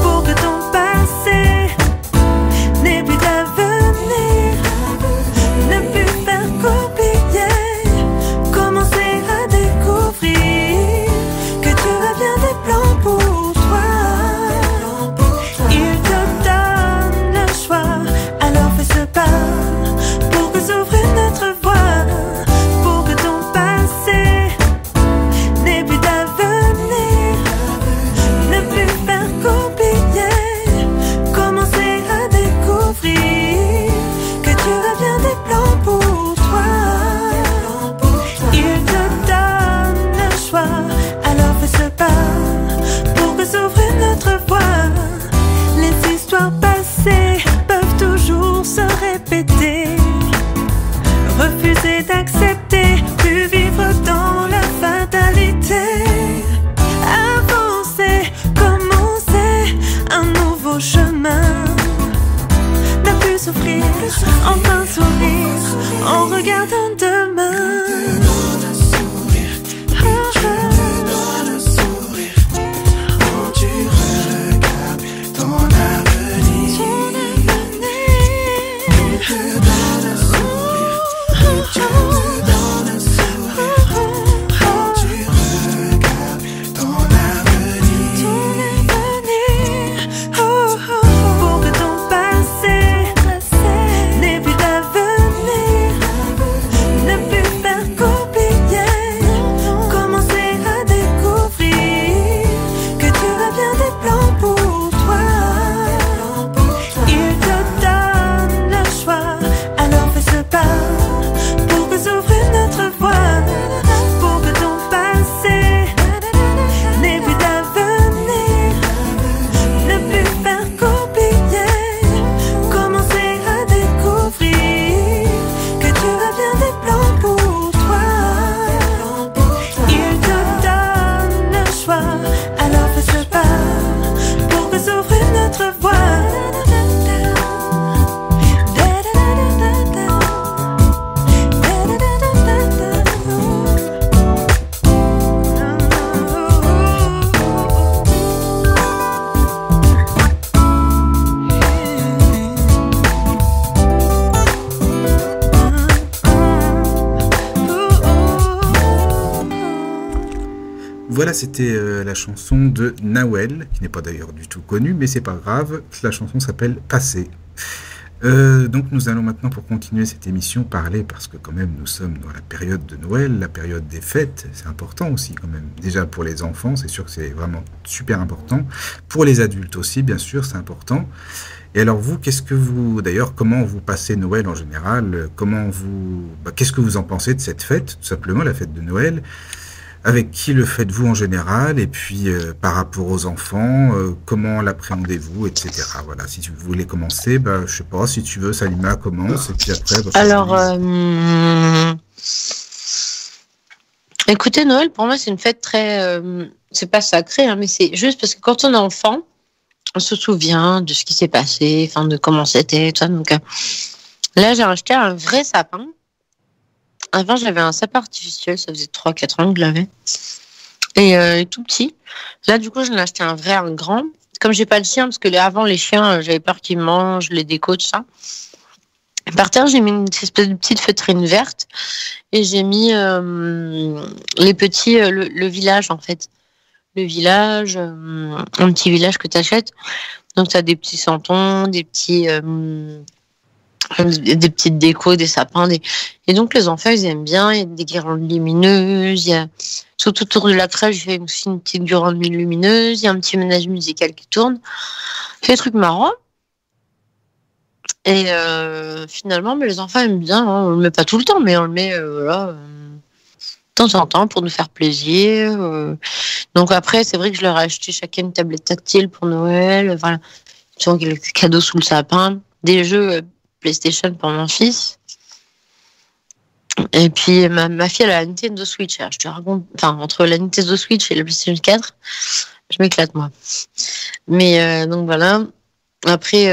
Pour que ton passé n'ait plus d'avenir, ne plus faire qu'oublier, commencer à découvrir que Dieu a bien des plans pour toi. Il te donne le choix, alors fais ce pas pour que s'ouvre une autre voie. Pour que ton passé n'ait plus d'avenir, ne plus faire qu'oublier, commencer à découvrir que Dieu a bien des plans pour toi. Il te donne le choix, alors fais ce pas pour que s'ouvre une autre voie. Les histoires passées peuvent toujours se répéter. Refuser d'accepter, plus vivre dans la fatalité. Avancer, commencer un nouveau chemin. Ne plus souffrir, enfin sourire en regardant demain. Pour que ton passé n'ait plus d'avenir, ne plus faire qu'oublier, commencer à découvrir que Dieu a bien des plans pour toi. Il te donne le choix, alors fais ce pas pour que s'ouvre une autre voie. Pour que ton passé n'ait plus d'avenir, ne plus faire qu'oublier, commencer à découvrir que Dieu a bien des plans pour toi. Il te donne le choix, alors fais ce pas pour que s'ouvre une autre voie. Voilà, c'était la chanson de Nawel, qui n'est pas d'ailleurs du tout connue, mais c'est pas grave, la chanson s'appelle Passé. Donc nous allons maintenant, pour continuer cette émission, parler, parce que quand même nous sommes dans la période de Noël, la période des fêtes, c'est important aussi quand même. Déjà pour les enfants, c'est sûr que c'est vraiment super important. Pour les adultes aussi, bien sûr, c'est important. Et alors vous, d'ailleurs, comment vous passez Noël en général? Qu'est-ce que vous en pensez de cette fête, tout simplement, la fête de Noël? Avec qui le faites-vous en général? Et puis, par rapport aux enfants, comment l'appréhendez-vous, etc. Voilà, si vous voulez commencer, je sais pas, si tu veux, Salima commence, et puis après... Alors, écoutez, Noël, pour moi, c'est une fête très... c'est pas sacré, hein, mais c'est juste parce que quand on est enfant, on se souvient de ce qui s'est passé, enfin, de comment c'était, tout ça. Donc, là, j'ai acheté un vrai sapin. Avant, j'avais un sapin artificiel, ça faisait 3-4 ans que je l'avais. Et tout petit. Là, du coup, j'en ai acheté un vrai, un grand. Comme j'ai pas de chien, parce que avant, les chiens, j'avais peur qu'ils mangent les décos, tout ça. Par terre, j'ai mis une espèce de petite feutrine verte. Et j'ai mis les petits, le village, en fait. Le village, un petit village que tu achètes. Donc, tu as des petits santons, des petites décos, des sapins. Et donc, les enfants, ils aiment bien. Il y a des guirlandes lumineuses. Il y a tout autour de la crèche, j'ai fait aussi une petite guirlande lumineuse. Il y a un petit ménage musical qui tourne. C'est des trucs marrants. Et finalement, les enfants aiment bien. Hein. On le met pas tout le temps, mais on le met de temps en temps pour nous faire plaisir. Donc après, c'est vrai que je leur ai acheté chacun une tablette tactile pour Noël. Voilà. Souvent, il y a des cadeaux sous le sapin. Des jeux PlayStation pour mon fils. Et puis, ma fille, elle a la Nintendo Switch. Alors, je te raconte, entre la Nintendo Switch et la PlayStation 4, je m'éclate, moi. Mais donc voilà. Après,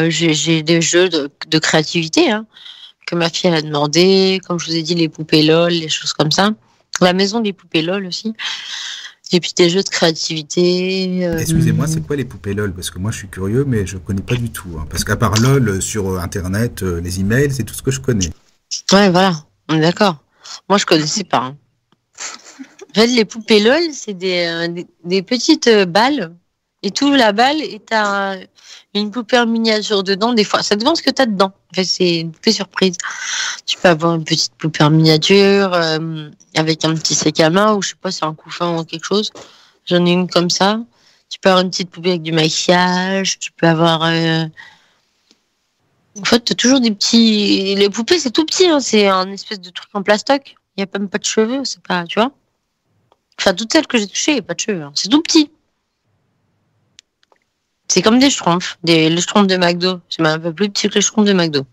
j'ai des jeux de créativité, hein, que ma fille elle a demandé. Comme je vous ai dit, les poupées LOL, les choses comme ça. La maison des poupées LOL aussi. Et puis des jeux de créativité. Excusez-moi, c'est quoi les poupées LOL? Parce que moi, je suis curieux, mais je connais pas du tout, hein. Parce qu'à part LOL sur Internet, les emails, c'est tout ce que je connais. Ouais, voilà, on est d'accord. Moi, je connaissais pas, hein. En fait, les poupées LOL, c'est des petites balles. Et tu ouvres la balle et t'as une poupée en miniature dedans. Des fois, ça dépend ce que t'as dedans. En fait, c'est une poupée surprise. Tu peux avoir une petite poupée en miniature avec un petit sac à main ou je sais pas, c'est un couffin ou quelque chose. J'en ai une comme ça. Tu peux avoir une petite poupée avec du maquillage. Tu peux avoir... En fait, t'as toujours des petits... Les poupées, c'est tout petit, hein. C'est un espèce de truc en plastoc. Il n'y a même pas de cheveux, c'est pas... Tu vois? Enfin, toutes celles que j'ai touchées, il n'y a pas de cheveux, hein. C'est tout petit. C'est comme des schtroumpfs. Les schtroumpfs de McDo. C'est même un peu plus petit que les schtroumpfs de McDo.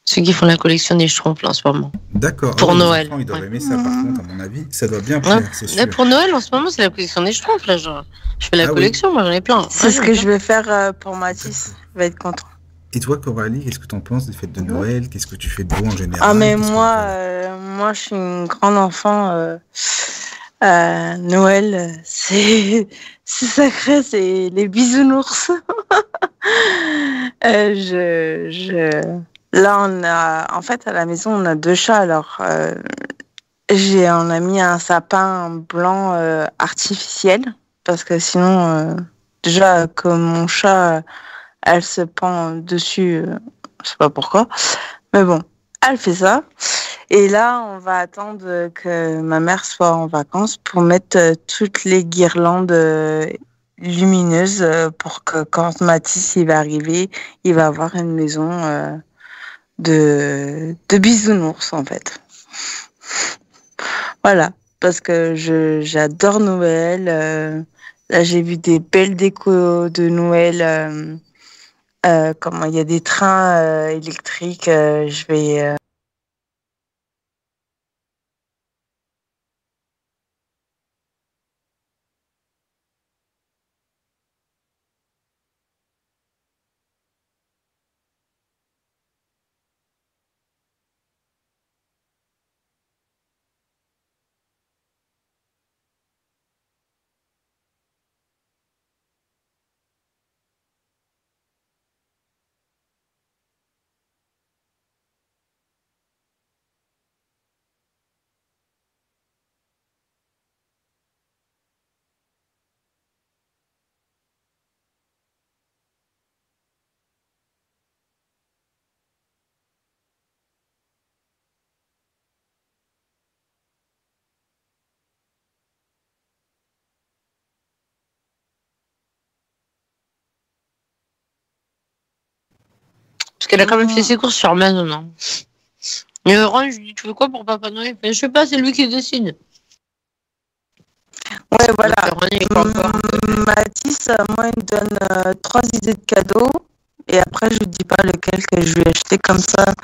Ceux qui font la collection des schtroumpfs, là, en ce moment. D'accord. Pour les Noël. enfants, ils doivent Ouais. aimer ça, par contre, à mon avis. Ça doit bien plaire, c'est Là, sûr. pour Noël, en ce moment, c'est la collection des schtroumpfs, là. Genre. Je fais la Ah oui. collection, moi, j'en ai plein. C'est ce que je vais faire pour Mathis. Il va être content. Et toi, Coralie, qu'est-ce que tu en penses des fêtes de Noël? Qu'est-ce que tu fais de beau en général? Ah, mais Qu'est-ce que moi, je suis une grande enfant. Noël, c'est sacré, c'est les bisounours. Là, en fait, à la maison, on a 2 chats. Alors, on a mis un sapin blanc artificiel parce que sinon, déjà, comme mon chat, elle se pend dessus, je sais pas pourquoi, mais bon, elle fait ça. Et là, on va attendre que ma mère soit en vacances pour mettre toutes les guirlandes lumineuses pour que quand Mathis il va arriver, il va avoir une maison de bisounours en fait. Voilà, parce que j'adore Noël. Là, j'ai vu des belles décos de Noël. Comment il y a des trains électriques. Je vais Parce qu'elle a quand même fait ses courses sur Amazon, hein. Et Ron, je lui dis, tu veux quoi pour Papa Noël? Je sais pas, c'est lui qui décide. Ouais, voilà. Ron, il est pas encore. Mathis, moi, il me donne 3 idées de cadeaux. Et après, je lui dis pas lequel que je lui ai acheté. Comme ça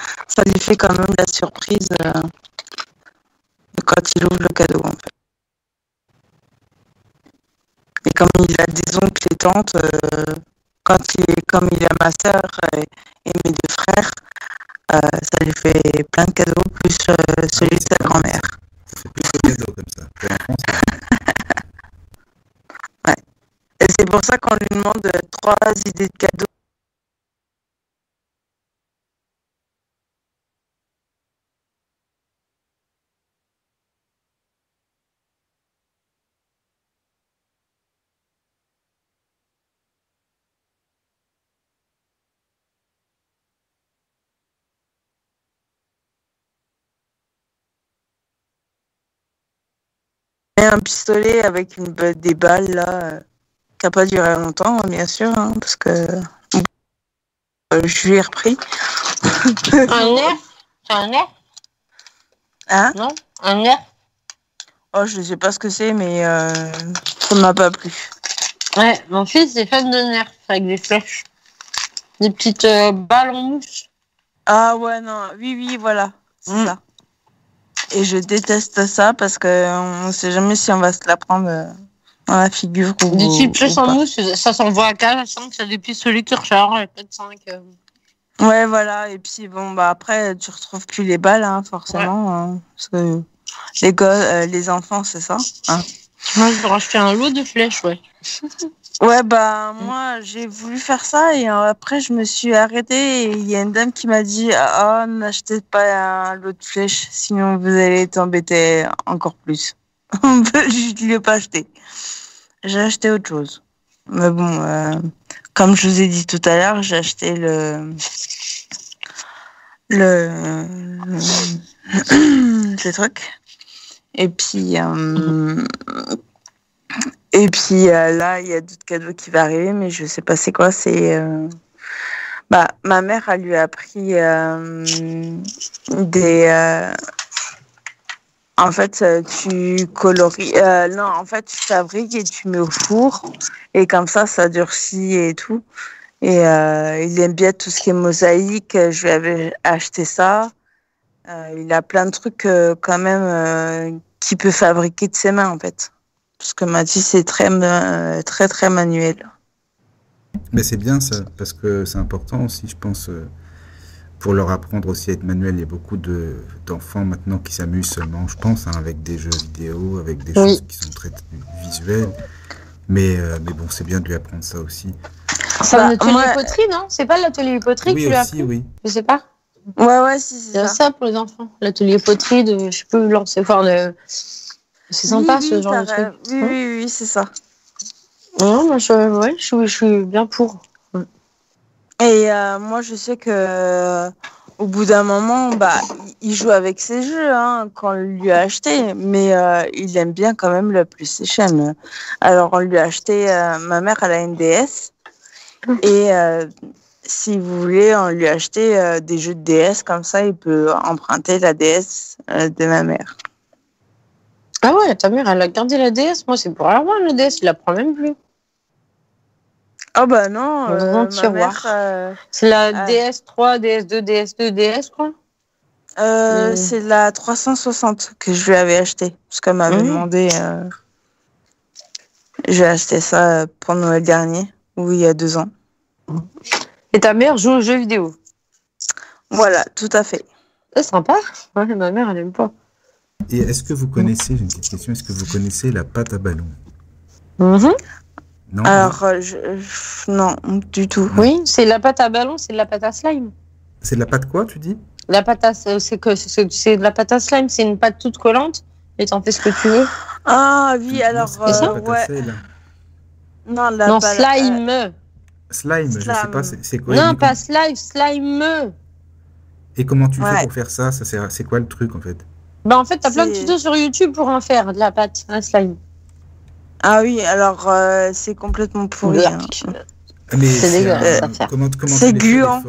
lui fait quand même la surprise quand il ouvre le cadeau, en fait. Et comme il a des oncles et tantes, comme il a ma sœur et mes 2 frères, ça lui fait plein de cadeaux, plus celui de sa grand-mère. Ça fait plus de cadeaux comme ça. Pour l'enfant, Ouais. Et c'est pour ça qu'on lui demande 3 idées de cadeaux. Et un pistolet avec des balles là, qui n'a pas duré longtemps, bien sûr, hein, parce que je lui ai repris. Un nerf? C'est un nerf? Hein? Non? Un nerf? Oh, je ne sais pas ce que c'est, mais ça ne m'a pas plu. Ouais, mon fils est fan de nerfs avec des flèches. Des petites balles en mousse. Ah ouais, non, oui, voilà, c'est ça. Et je déteste ça parce qu'on ne sait jamais si on va se la prendre dans la figure ou, Des types ou sans pas. mousse, ça s'envoie à 4-5, ça depuis celui qui recharge, 4-5. Ouais, voilà. Et puis bon, bah après, tu retrouves plus les balles, hein, forcément, hein, parce que les enfants, c'est ça. Hein. Moi, je vais racheter un lot de flèches, ouais. Ouais, bah moi, j'ai voulu faire ça et après, je me suis arrêtée et il y a une dame qui m'a dit ah, n'achetez pas un lot de flèches, sinon vous allez t'embêter encore plus. Je ne l'ai pas acheté. J'ai acheté autre chose. Mais bon, comme je vous ai dit tout à l'heure, j'ai acheté le truc. Et puis, là, il y a d'autres cadeaux qui vont arriver, mais je sais pas c'est quoi. C'est ma mère, elle lui a pris des. En fait, tu colories. Non, en fait, tu fabriques et tu mets au four. Et comme ça durcit et tout. Et il aime bien tout ce qui est mosaïque. Je lui avais acheté ça. Il a plein de trucs quand même qu'il peut fabriquer de ses mains, en fait. Parce que Mathis, c'est très, très, très manuel. Mais c'est bien ça, parce que c'est important aussi, je pense, pour leur apprendre aussi à être manuel. Il y a beaucoup d'enfants maintenant qui s'amusent seulement, je pense, hein, avec des jeux vidéo, avec des choses qui sont très visuelles. Mais bon, c'est bien de lui apprendre ça aussi. C'est un atelier poterie, non? C'est pas l'atelier poterie que tu lui as appris? Oui. Je sais pas. Ouais, si, c'est C'est ça pour les enfants. L'atelier poterie de, je peux lancer fort de. C'est sympa ce genre de truc. Oui, c'est ça. Non, moi je suis bien pour. Et moi, je sais que au bout d'un moment, il joue avec ses jeux hein, quand on lui a acheté, mais il aime bien quand même le PlayStation. Alors on lui a acheté, ma mère elle a une DS et si vous voulez, on lui a acheté des jeux de DS comme ça, il peut emprunter la DS de ma mère. Ah ouais, ta mère elle a gardé la DS, moi c'est pour avoir la DS, il la prend même plus. Ah bah non, grand tiroir. C'est la DS3, DS2, DS2, DS quoi. C'est la 360 que je lui avais acheté parce qu'elle m'avait demandé. J'ai acheté ça pour Noël dernier, ou il y a 2 ans. Et ta mère joue aux jeux vidéo? Voilà, tout à fait. C'est sympa. Ouais, ma mère elle aime pas. Et est-ce que vous connaissez, j'ai une petite question, est-ce que vous connaissez la pâte à ballon? Non. Alors, non, du tout. Oui, c'est la pâte à ballon, c'est de la pâte à slime. C'est de la pâte quoi, tu dis? La pâte à, c'est de la pâte à slime, c'est une pâte toute collante et t'en fais ce que tu veux. Ah oui, alors c'est ça ouais. Non, slime. Slime, je sais pas, c'est quoi? Non, pas slime, slime. Et comment tu fais pour faire ça? C'est quoi le truc en fait? En fait, t'as plein de tutos sur YouTube pour en faire de la pâte à slime. Ah oui, alors c'est complètement pourri. Hein. Mais c'est dégueulasse à faire. Comment c'est gluant.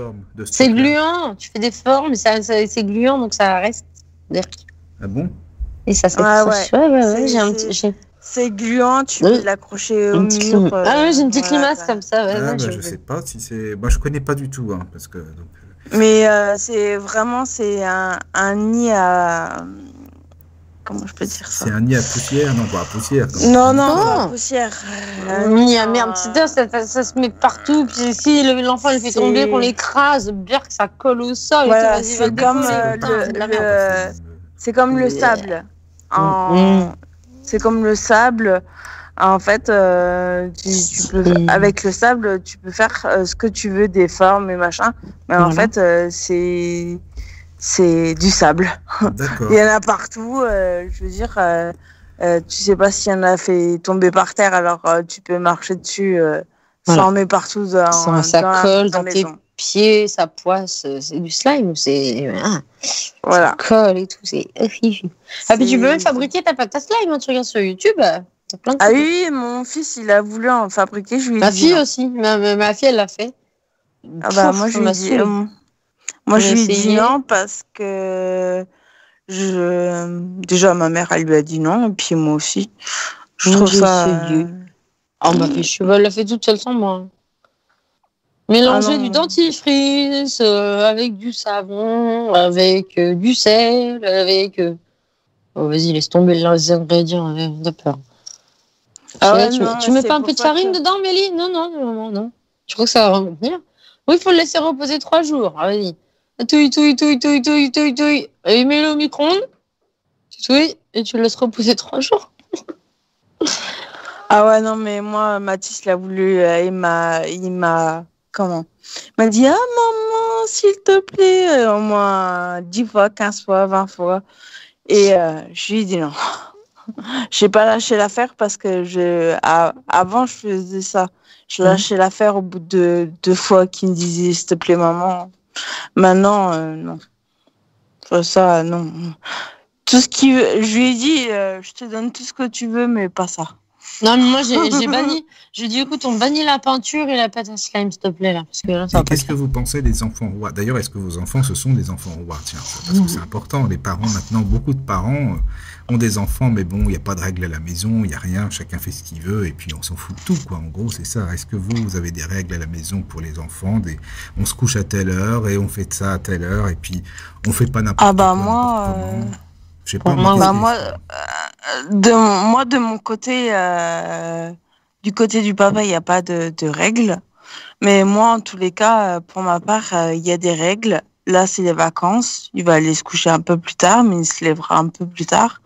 C'est gluant. Tu fais des formes, c'est gluant, donc ça reste. Ah bon? Et ça c'est c'est gluant, tu peux l'accrocher au mur. J'ai une petite limace comme ça. Je sais pas si c'est. Moi, je connais pas du tout, hein, parce que. Donc... Mais c'est vraiment un nid à. Comment je peux dire ça? C'est un nid à poussière, non pas à poussière. Non, pas à poussière. Un nid à merde, ça se met partout. Puis si l'enfant il fait tomber, qu'on l'écrase, bien que ça colle au sol. Voilà, c'est comme le sable. C'est comme le sable. En fait, tu peux, avec le sable, tu peux faire ce que tu veux, des formes et machin. Mais en fait, c'est du sable. Il y en a partout. Je veux dire, tu sais pas s'il y en a fait tomber par terre, alors tu peux marcher dessus. Ça en met partout. Ça colle dans tes pieds, ça poisse. C'est du slime. Voilà. Ça colle et tout. C'est horrible. Ah, puis tu peux même fabriquer ta pâte à slime. Tu regardes sur YouTube. Ah oui, mon fils, il a voulu en fabriquer. Je lui ai dit. Ma fille aussi. Ma fille, elle l'a fait. Ah bah, moi, je lui ai dit. Moi, je lui ai dit non parce que déjà, ma mère, elle lui a dit non. Et puis, moi aussi. Je trouve ça. Ma fille, elle l'a fait toute seule sans moi. Mélanger du dentifrice avec du savon, avec du sel, avec. Oh, vas-y, laisse tomber les ingrédients. On a peur. Ah ouais, Tu, non, tu mets c'est pas un pour peu de ça farine que- dedans, Mélie? Non, non, non, non. Je crois que ça va revenir. Oui, il faut le laisser reposer 3 jours. Ah, vas-y. Touille, touille, touille, touille, touille, touille, touille. Et mets-le au micro-ondes. Tu touilles et tu le laisses reposer 3 jours. Ah ouais, non, mais moi, Mathis l'a voulu, comment? Il m'a dit, ah, maman, s'il te plaît, au moins 10 fois, 15 fois, 20 fois. Et je lui ai dit non. J'ai pas lâché l'affaire parce que avant, je faisais ça. Je lâchais l'affaire au bout de 2 fois qu'il me disait, s'il te plaît, maman. Maintenant, non. Ça, non. Tout ce qu'il veut, je lui ai dit, je te donne tout ce que tu veux, mais pas ça. Non, mais moi, j'ai banni. J'ai dit, écoute, on bannit la peinture et la pâte à slime, s'il te plaît, là. Parce que là, ça Et va pas qu'est-ce le que faire. vous pensez des enfants rois? D'ailleurs, est-ce que vos enfants, ce sont des enfants rois? Tiens, parce que c'est important. Les parents, maintenant, beaucoup de parents ont des enfants, mais bon, il n'y a pas de règles à la maison, il n'y a rien, chacun fait ce qu'il veut, et puis on s'en fout de tout, quoi. En gros, c'est ça. Est-ce que vous avez des règles à la maison pour les enfants? On se couche à telle heure, et on fait ça à telle heure, et puis on fait pas n'importe Ah bah quoi, moi, n'importe comment. Je sais pour pas, moi, qu'est-ce bah que- moi, de mon côté, du côté du papa, il n'y a pas de règles. Mais moi, en tous les cas, pour ma part, il y a des règles. Là, c'est les vacances. Il va aller se coucher un peu plus tard, mais il se lèvera un peu plus tard.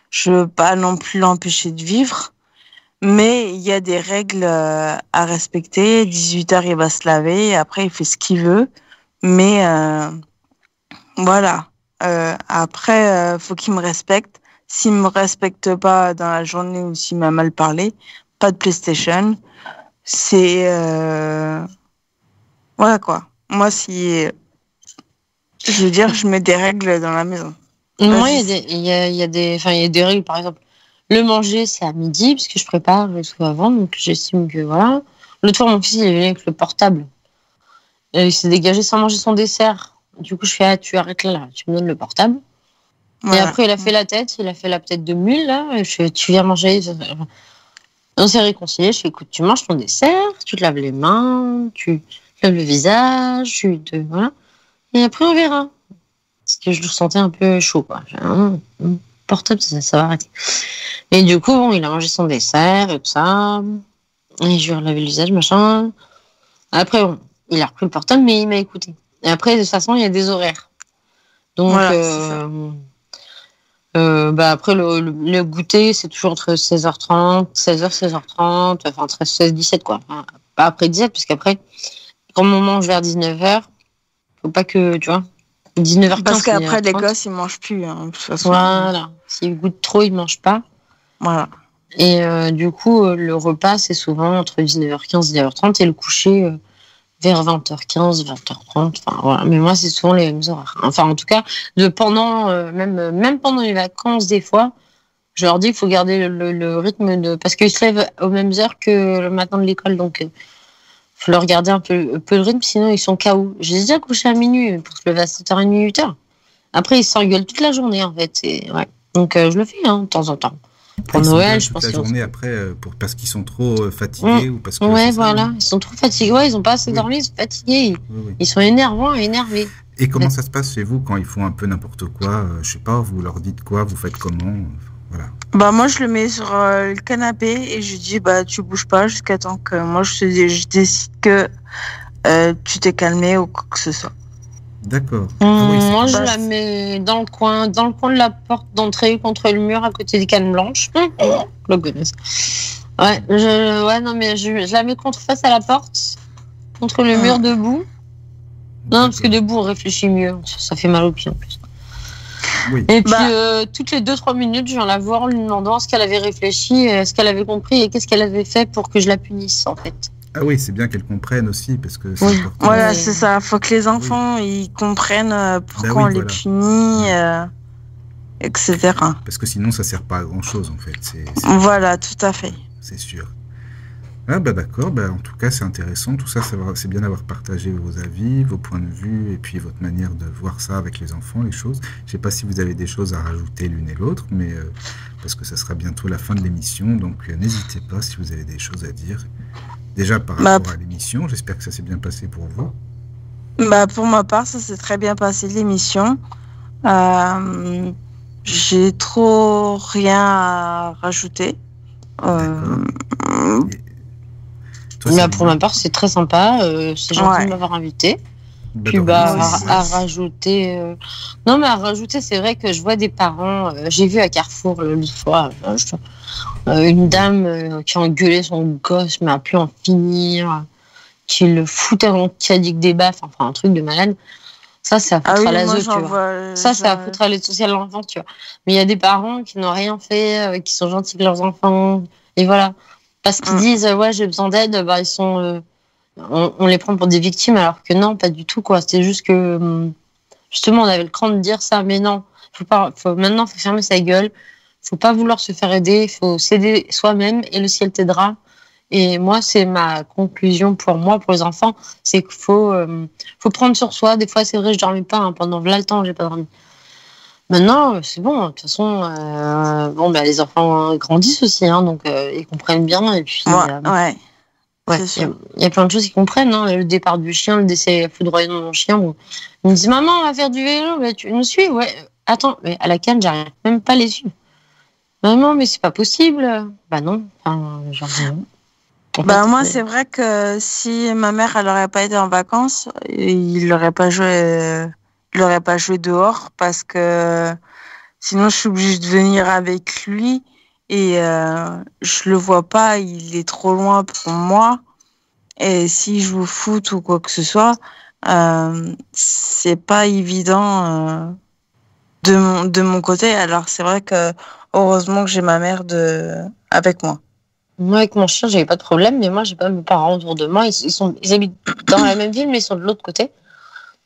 Je veux pas non plus l'empêcher de vivre. Mais il y a des règles à respecter. 18h, il va se laver. Après, il fait ce qu'il veut. Mais voilà. Après, faut qu'il me respecte. S'il me respecte pas dans la journée ou s'il m'a mal parlé, pas de PlayStation. C'est voilà quoi. Moi, si je veux dire, je mets des règles dans la maison. Moi, Vas-y. il y a des règles, par exemple. Le manger, c'est à midi, parce que je prépare le tout avant, donc j'estime que voilà. L'autre fois, mon fils, il est venu avec le portable. Il s'est dégagé sans manger son dessert. Du coup, je fais, ah, tu arrêtes là, tu me donnes le portable. Et Voilà. après, il a fait la tête de mule, là. Et je fais, tu viens manger. On s'est réconciliés. Je fais, écoute, tu manges ton dessert, tu te laves les mains, tu te laves le visage, voilà. Et après, on verra. Parce que je le sentais un peu chaud, quoi. J'ai portable, ça va arrêter. Et du coup, bon, il a mangé son dessert et tout ça. Et je lui ai relavé le visage, machin. Après, bon, il a repris le portable, mais il m'a écouté. Et après, de toute façon, il y a des horaires. Donc, Voilà, c'est ça. bah après, le goûter, c'est toujours entre 16h30, 16h, 16h30, enfin entre 16 et 17, quoi. Enfin, pas après 17, parce qu'après, quand on mange vers 19h, faut pas que, tu vois, 19h15. Parce qu'après, 19h30, les gosses, ils mangent plus, hein, de toute façon. voilà. S'ils goûtent trop, ils mangent pas. Voilà. Et du coup, le repas, c'est souvent entre 19h15 et 19h30 et le coucher vers 20h15, 20h30. Enfin, voilà. Mais moi, c'est souvent les mêmes horaires. Enfin, en tout cas, même pendant les vacances, des fois, je leur dis qu'il faut garder le rythme parce qu'ils se lèvent aux mêmes heures que le matin de l'école. Donc, il faut leur garder un peu de rythme, sinon ils sont KO. J'ai déjà couché à minuit pour se lever à 7h30, 8h. Après, ils s'engueulent toute la journée, en fait. Ouais. Donc, je le fais, de temps en temps. Pour Ils sont Noël, bien je toute pense la qu'ils vont- journée après parce qu'ils sont trop fatigués ou parce que Ouais, c'est ça, voilà. non? Ils sont trop fatigués. Ouais, ils ont pas assez Oui. dormi, ils sont fatigués. Oui, oui. Ils sont énervants et énervés. Et comment ça se passe chez vous quand ils font un peu n'importe quoi? Je sais pas, vous leur dites quoi? Vous faites comment? Voilà. Bah moi, je le mets sur le canapé et je dis, bah tu bouges pas jusqu'à temps que moi, je décide que tu t'es calmé ou quoi que ce soit. D'accord. Ah oui, c'est Moi, je Bah, la mets dans le coin de la porte d'entrée contre le mur à côté des cannes blanches. Le goodness. Ouais, non, mais je la mets face à la porte, contre le mur debout. Non, parce que debout, on réfléchit mieux. Ça fait mal aux pieds en plus. Oui. Et puis, Bah. toutes les 2-3 minutes, je viens la voir en lui demandant ce qu'elle avait réfléchi, ce qu'elle avait compris et qu'est-ce qu'elle avait fait pour que je la punisse, en fait. Ah oui, c'est bien qu'elles comprennent aussi parce que c'est Oui. important. Voilà, Ouais. c'est ça. Faut que les enfants, ils comprennent pourquoi Bah oui, on les voilà. punit, etc. Parce que sinon, ça sert pas à grand chose en fait. Voilà, tout à fait. C'est sûr. Ah bah d'accord, bah en tout cas c'est intéressant, tout ça, c'est bien d'avoir partagé vos avis, vos points de vue et puis votre manière de voir ça avec les enfants, les choses. Je sais pas si vous avez des choses à rajouter l'une et l'autre, mais parce que ça sera bientôt la fin de l'émission, donc n'hésitez pas si vous avez des choses à dire. Déjà par rapport à l'émission, j'espère que ça s'est bien passé pour vous. Bah pour ma part, ça s'est très bien passé l'émission. J'ai trop rien à rajouter. Euh, Toi, Mais Salim, pour ma part, c'est très sympa. C'est gentil de m'avoir invité. Puis Moi à aussi. rajouter. Non, mais à rajouter, c'est vrai que je vois des parents. J'ai vu à Carrefour l'autre fois une dame qui engueulait son gosse, mais à plus en finir, qui le foutait en caddie des baffes, enfin un truc de malade. Ça, c'est à Ah foutre oui, à moi l'ASE, tu j'en vois. vois. Ça, c'est à foutre à l'aide sociale à l'enfant, tu vois. Mais il y a des parents qui n'ont rien fait, qui sont gentils avec leurs enfants. Et voilà. Parce qu'ils disent, ouais, j'ai besoin d'aide, bah, ils sont. On les prend pour des victimes, alors que non, pas du tout, quoi. C'est juste que, justement, on avait le cran de dire ça, mais non. Maintenant, faut fermer sa gueule. Faut pas vouloir se faire aider. Faut s'aider soi-même et le ciel t'aidera. Et moi, c'est ma conclusion pour moi, pour les enfants, c'est qu'il faut prendre sur soi. Des fois, c'est vrai, je dormais pas, hein, pendant là le temps, j'ai pas dormi. Maintenant, c'est bon. De toute façon, les enfants grandissent aussi, hein, donc ils comprennent bien. Et puis, Ouais. ouais, C'est sûr. il y a plein de choses qu'ils comprennent. Hein, le départ du chien, le décès foudroyant de mon chien. Où ils me disent, maman, on va faire du vélo. Mais tu nous suis? Ouais. Attends, mais à la canne, j'arrive même pas à les suivre. Maman, mais c'est pas possible. Bah non. Enfin, genre. En Bah fait, moi c'est vrai que si ma mère elle aurait pas été en vacances, il aurait pas joué dehors parce que sinon je suis obligée de venir avec lui et je le vois pas, il est trop loin pour moi et s'il joue au foot ou quoi que ce soit, c'est pas évident de mon côté. Alors c'est vrai que heureusement que j'ai ma mère avec moi. moi, avec mon chien, j'avais pas de problème, mais moi, j'ai pas mes parents autour de moi. Ils habitent dans la même ville, mais ils sont de l'autre côté.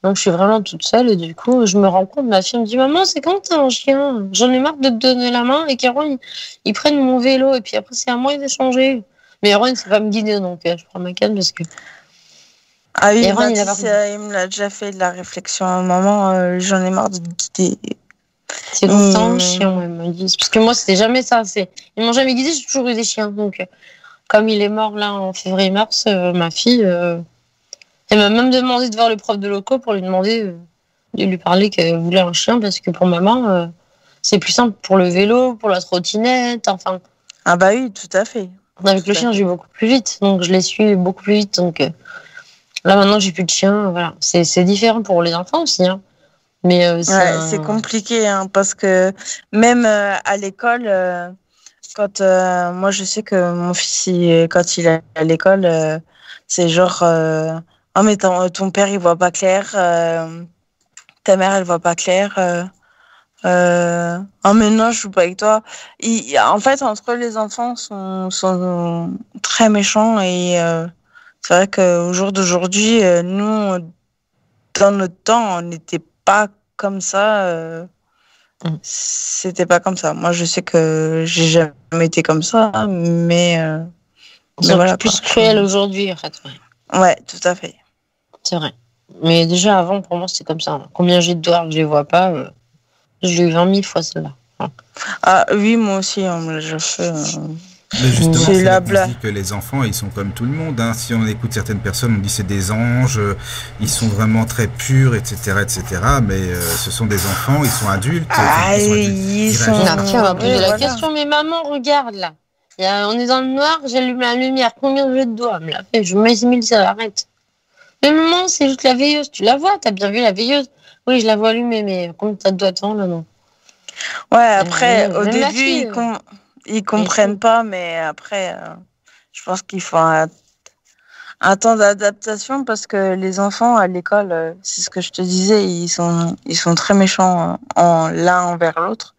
Donc, je suis vraiment toute seule. Et du coup, je me rends compte, ma fille me dit, maman, c'est quand t'as un chien? J'en ai marre de te donner la main et qu'Aaron, ils prennent mon vélo. Et puis après, c'est à moi d'échanger. Mais Aaron, il sait pas me guider, donc je prends ma canne parce que. Ah oui, Et Aaron, Mathis, il me l'a déjà fait de la réflexion à un moment, j'en ai marre de te guider. C'est longtemps, chien, ils me disent. Parce que moi, c'était jamais ça. Ils m'ont jamais guidé, j'ai toujours eu des chiens. Donc, comme il est mort là en février-mars, ma fille, elle m'a même demandé de voir le prof de loco pour lui demander de lui parler qu'elle voulait un chien parce que pour maman, c'est plus simple pour le vélo, pour la trottinette, enfin. Ah bah oui, tout à fait. Avec le chien, j'ai beaucoup plus vite, donc je les suis beaucoup plus vite. Donc là maintenant, j'ai plus de chien, voilà. C'est différent pour les enfants aussi, hein. Mais c'est compliqué, hein, parce que même à l'école, quand moi je sais que mon fils, quand il est à l'école, c'est genre oh mais ton père il voit pas clair, ta mère elle voit pas clair, oh mais non je joue pas avec toi. En fait entre eux, les enfants sont très méchants et c'est vrai qu'au jour d'aujourd'hui, nous dans notre temps on n'était pas comme ça. C'était pas comme ça. Moi, je sais que j'ai jamais été comme ça, mais voilà. Plus cruel aujourd'hui, en fait. Ouais, tout à fait. C'est vrai. Mais déjà, avant, pour moi, c'était comme ça. Combien j'ai de doigts que je les vois pas, je l'ai eu 20 000 fois celle-là. Ah oui, moi aussi, on me l'a déjà fait. Mais justement, C'est c'est la là qu'on se blague. dit que les enfants, ils sont comme tout le monde, hein. Si on écoute certaines personnes, on dit c'est des anges, ils sont vraiment très purs, etc., etc. Mais ce sont des enfants, ils sont adultes. Ah, ils sont adultes. ils sont. réagissent Tiens, on va pas. poser la voilà. question. Mais maman, regarde là. On est dans le noir, j'allume la lumière. Combien j'ai de doigts? Elle me l'a fait. Je mets 1000, ça arrête. Mais maman, c'est juste la veilleuse. Tu la vois? T'as bien vu la veilleuse? Oui, je la vois allumée, mais combien t'as de doigts devant là, non? Ouais, après, au même la début, fille, ils comprennent pas, mais après, je pense qu'il faut un temps d'adaptation parce que les enfants à l'école, c'est ce que je te disais, ils sont très méchants l'un envers l'autre.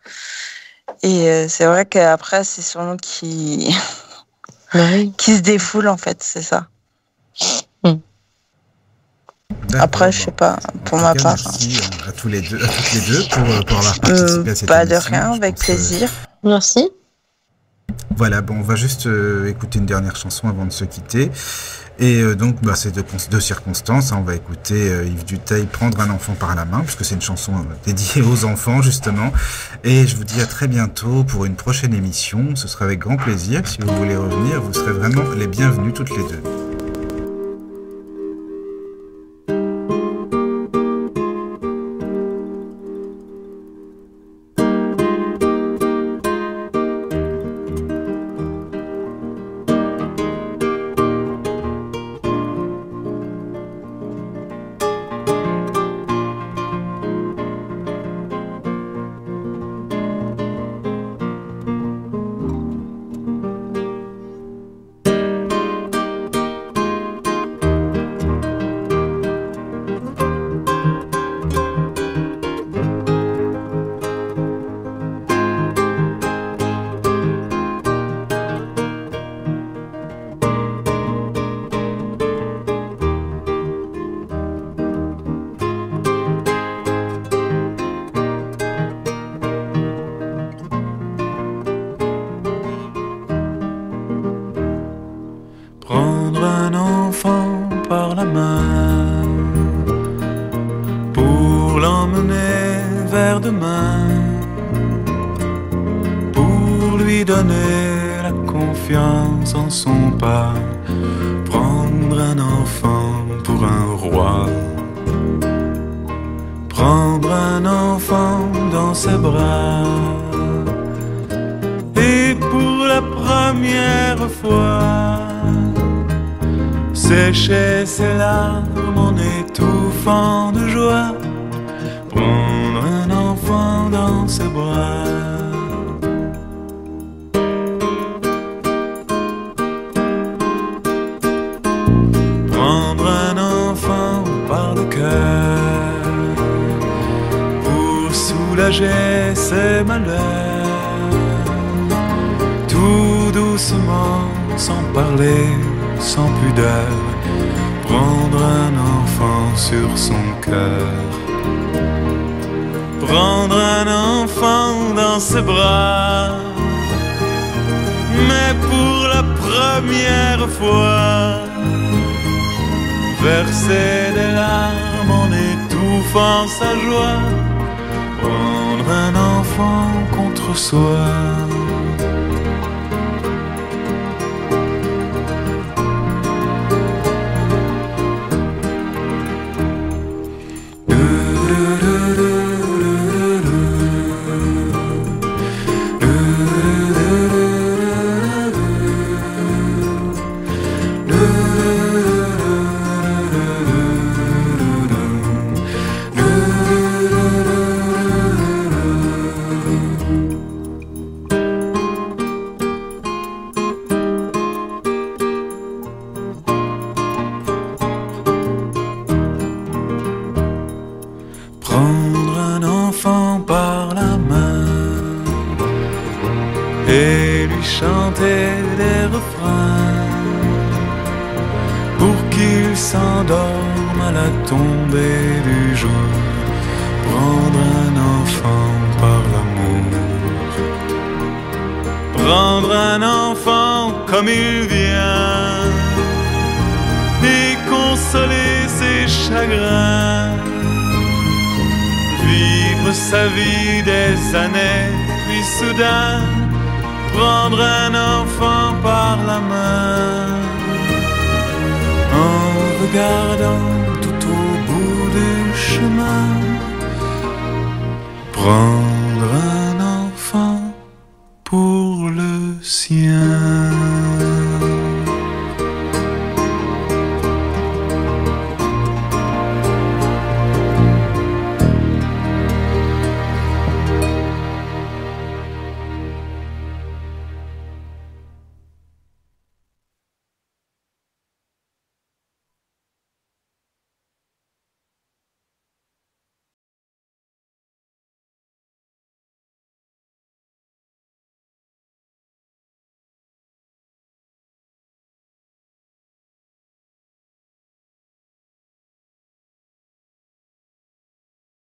Et c'est vrai qu'après, c'est sur nous qui se défoule, en fait, c'est ça. Après, je sais pas, pour ma part. Merci à tous les deux, à toutes les deux pour avoir participé à cette pas de émission. rien, Je avec pense, plaisir. Merci. Voilà, bon, on va juste écouter une dernière chanson avant de se quitter. Et donc, c'est deux circonstances. Hein. On va écouter Yves Duteil, Prendre un enfant par la main, puisque c'est une chanson dédiée aux enfants, justement. Et je vous dis à très bientôt pour une prochaine émission. Ce sera avec grand plaisir. Si vous voulez revenir, vous serez vraiment les bienvenus toutes les deux. pour l'emmener vers demain, pour lui donner la confiance en son pas, prendre un enfant pour un roi, prendre un enfant dans ses bras, et pour la première fois sécher ses larmes en étouffant de joie, prendre un enfant dans ses bras. Prendre un enfant par le cœur pour soulager ses malheurs, tout doucement, sans parler, sans pudeur, prendre un enfant sur son cœur, prendre un enfant dans ses bras, mais pour la première fois, verser des larmes en étouffant sa joie, prendre un enfant contre soi. Prendre un enfant par la main et lui chanter des refrains pour qu'il s'endorme à la tombée du jour. Prendre un enfant par l'amour, prendre un enfant comme il vient et consoler ses chagrins, vivre sa vie des années, puis soudain prendre un enfant par la main, en regardant tout au bout du chemin, prendre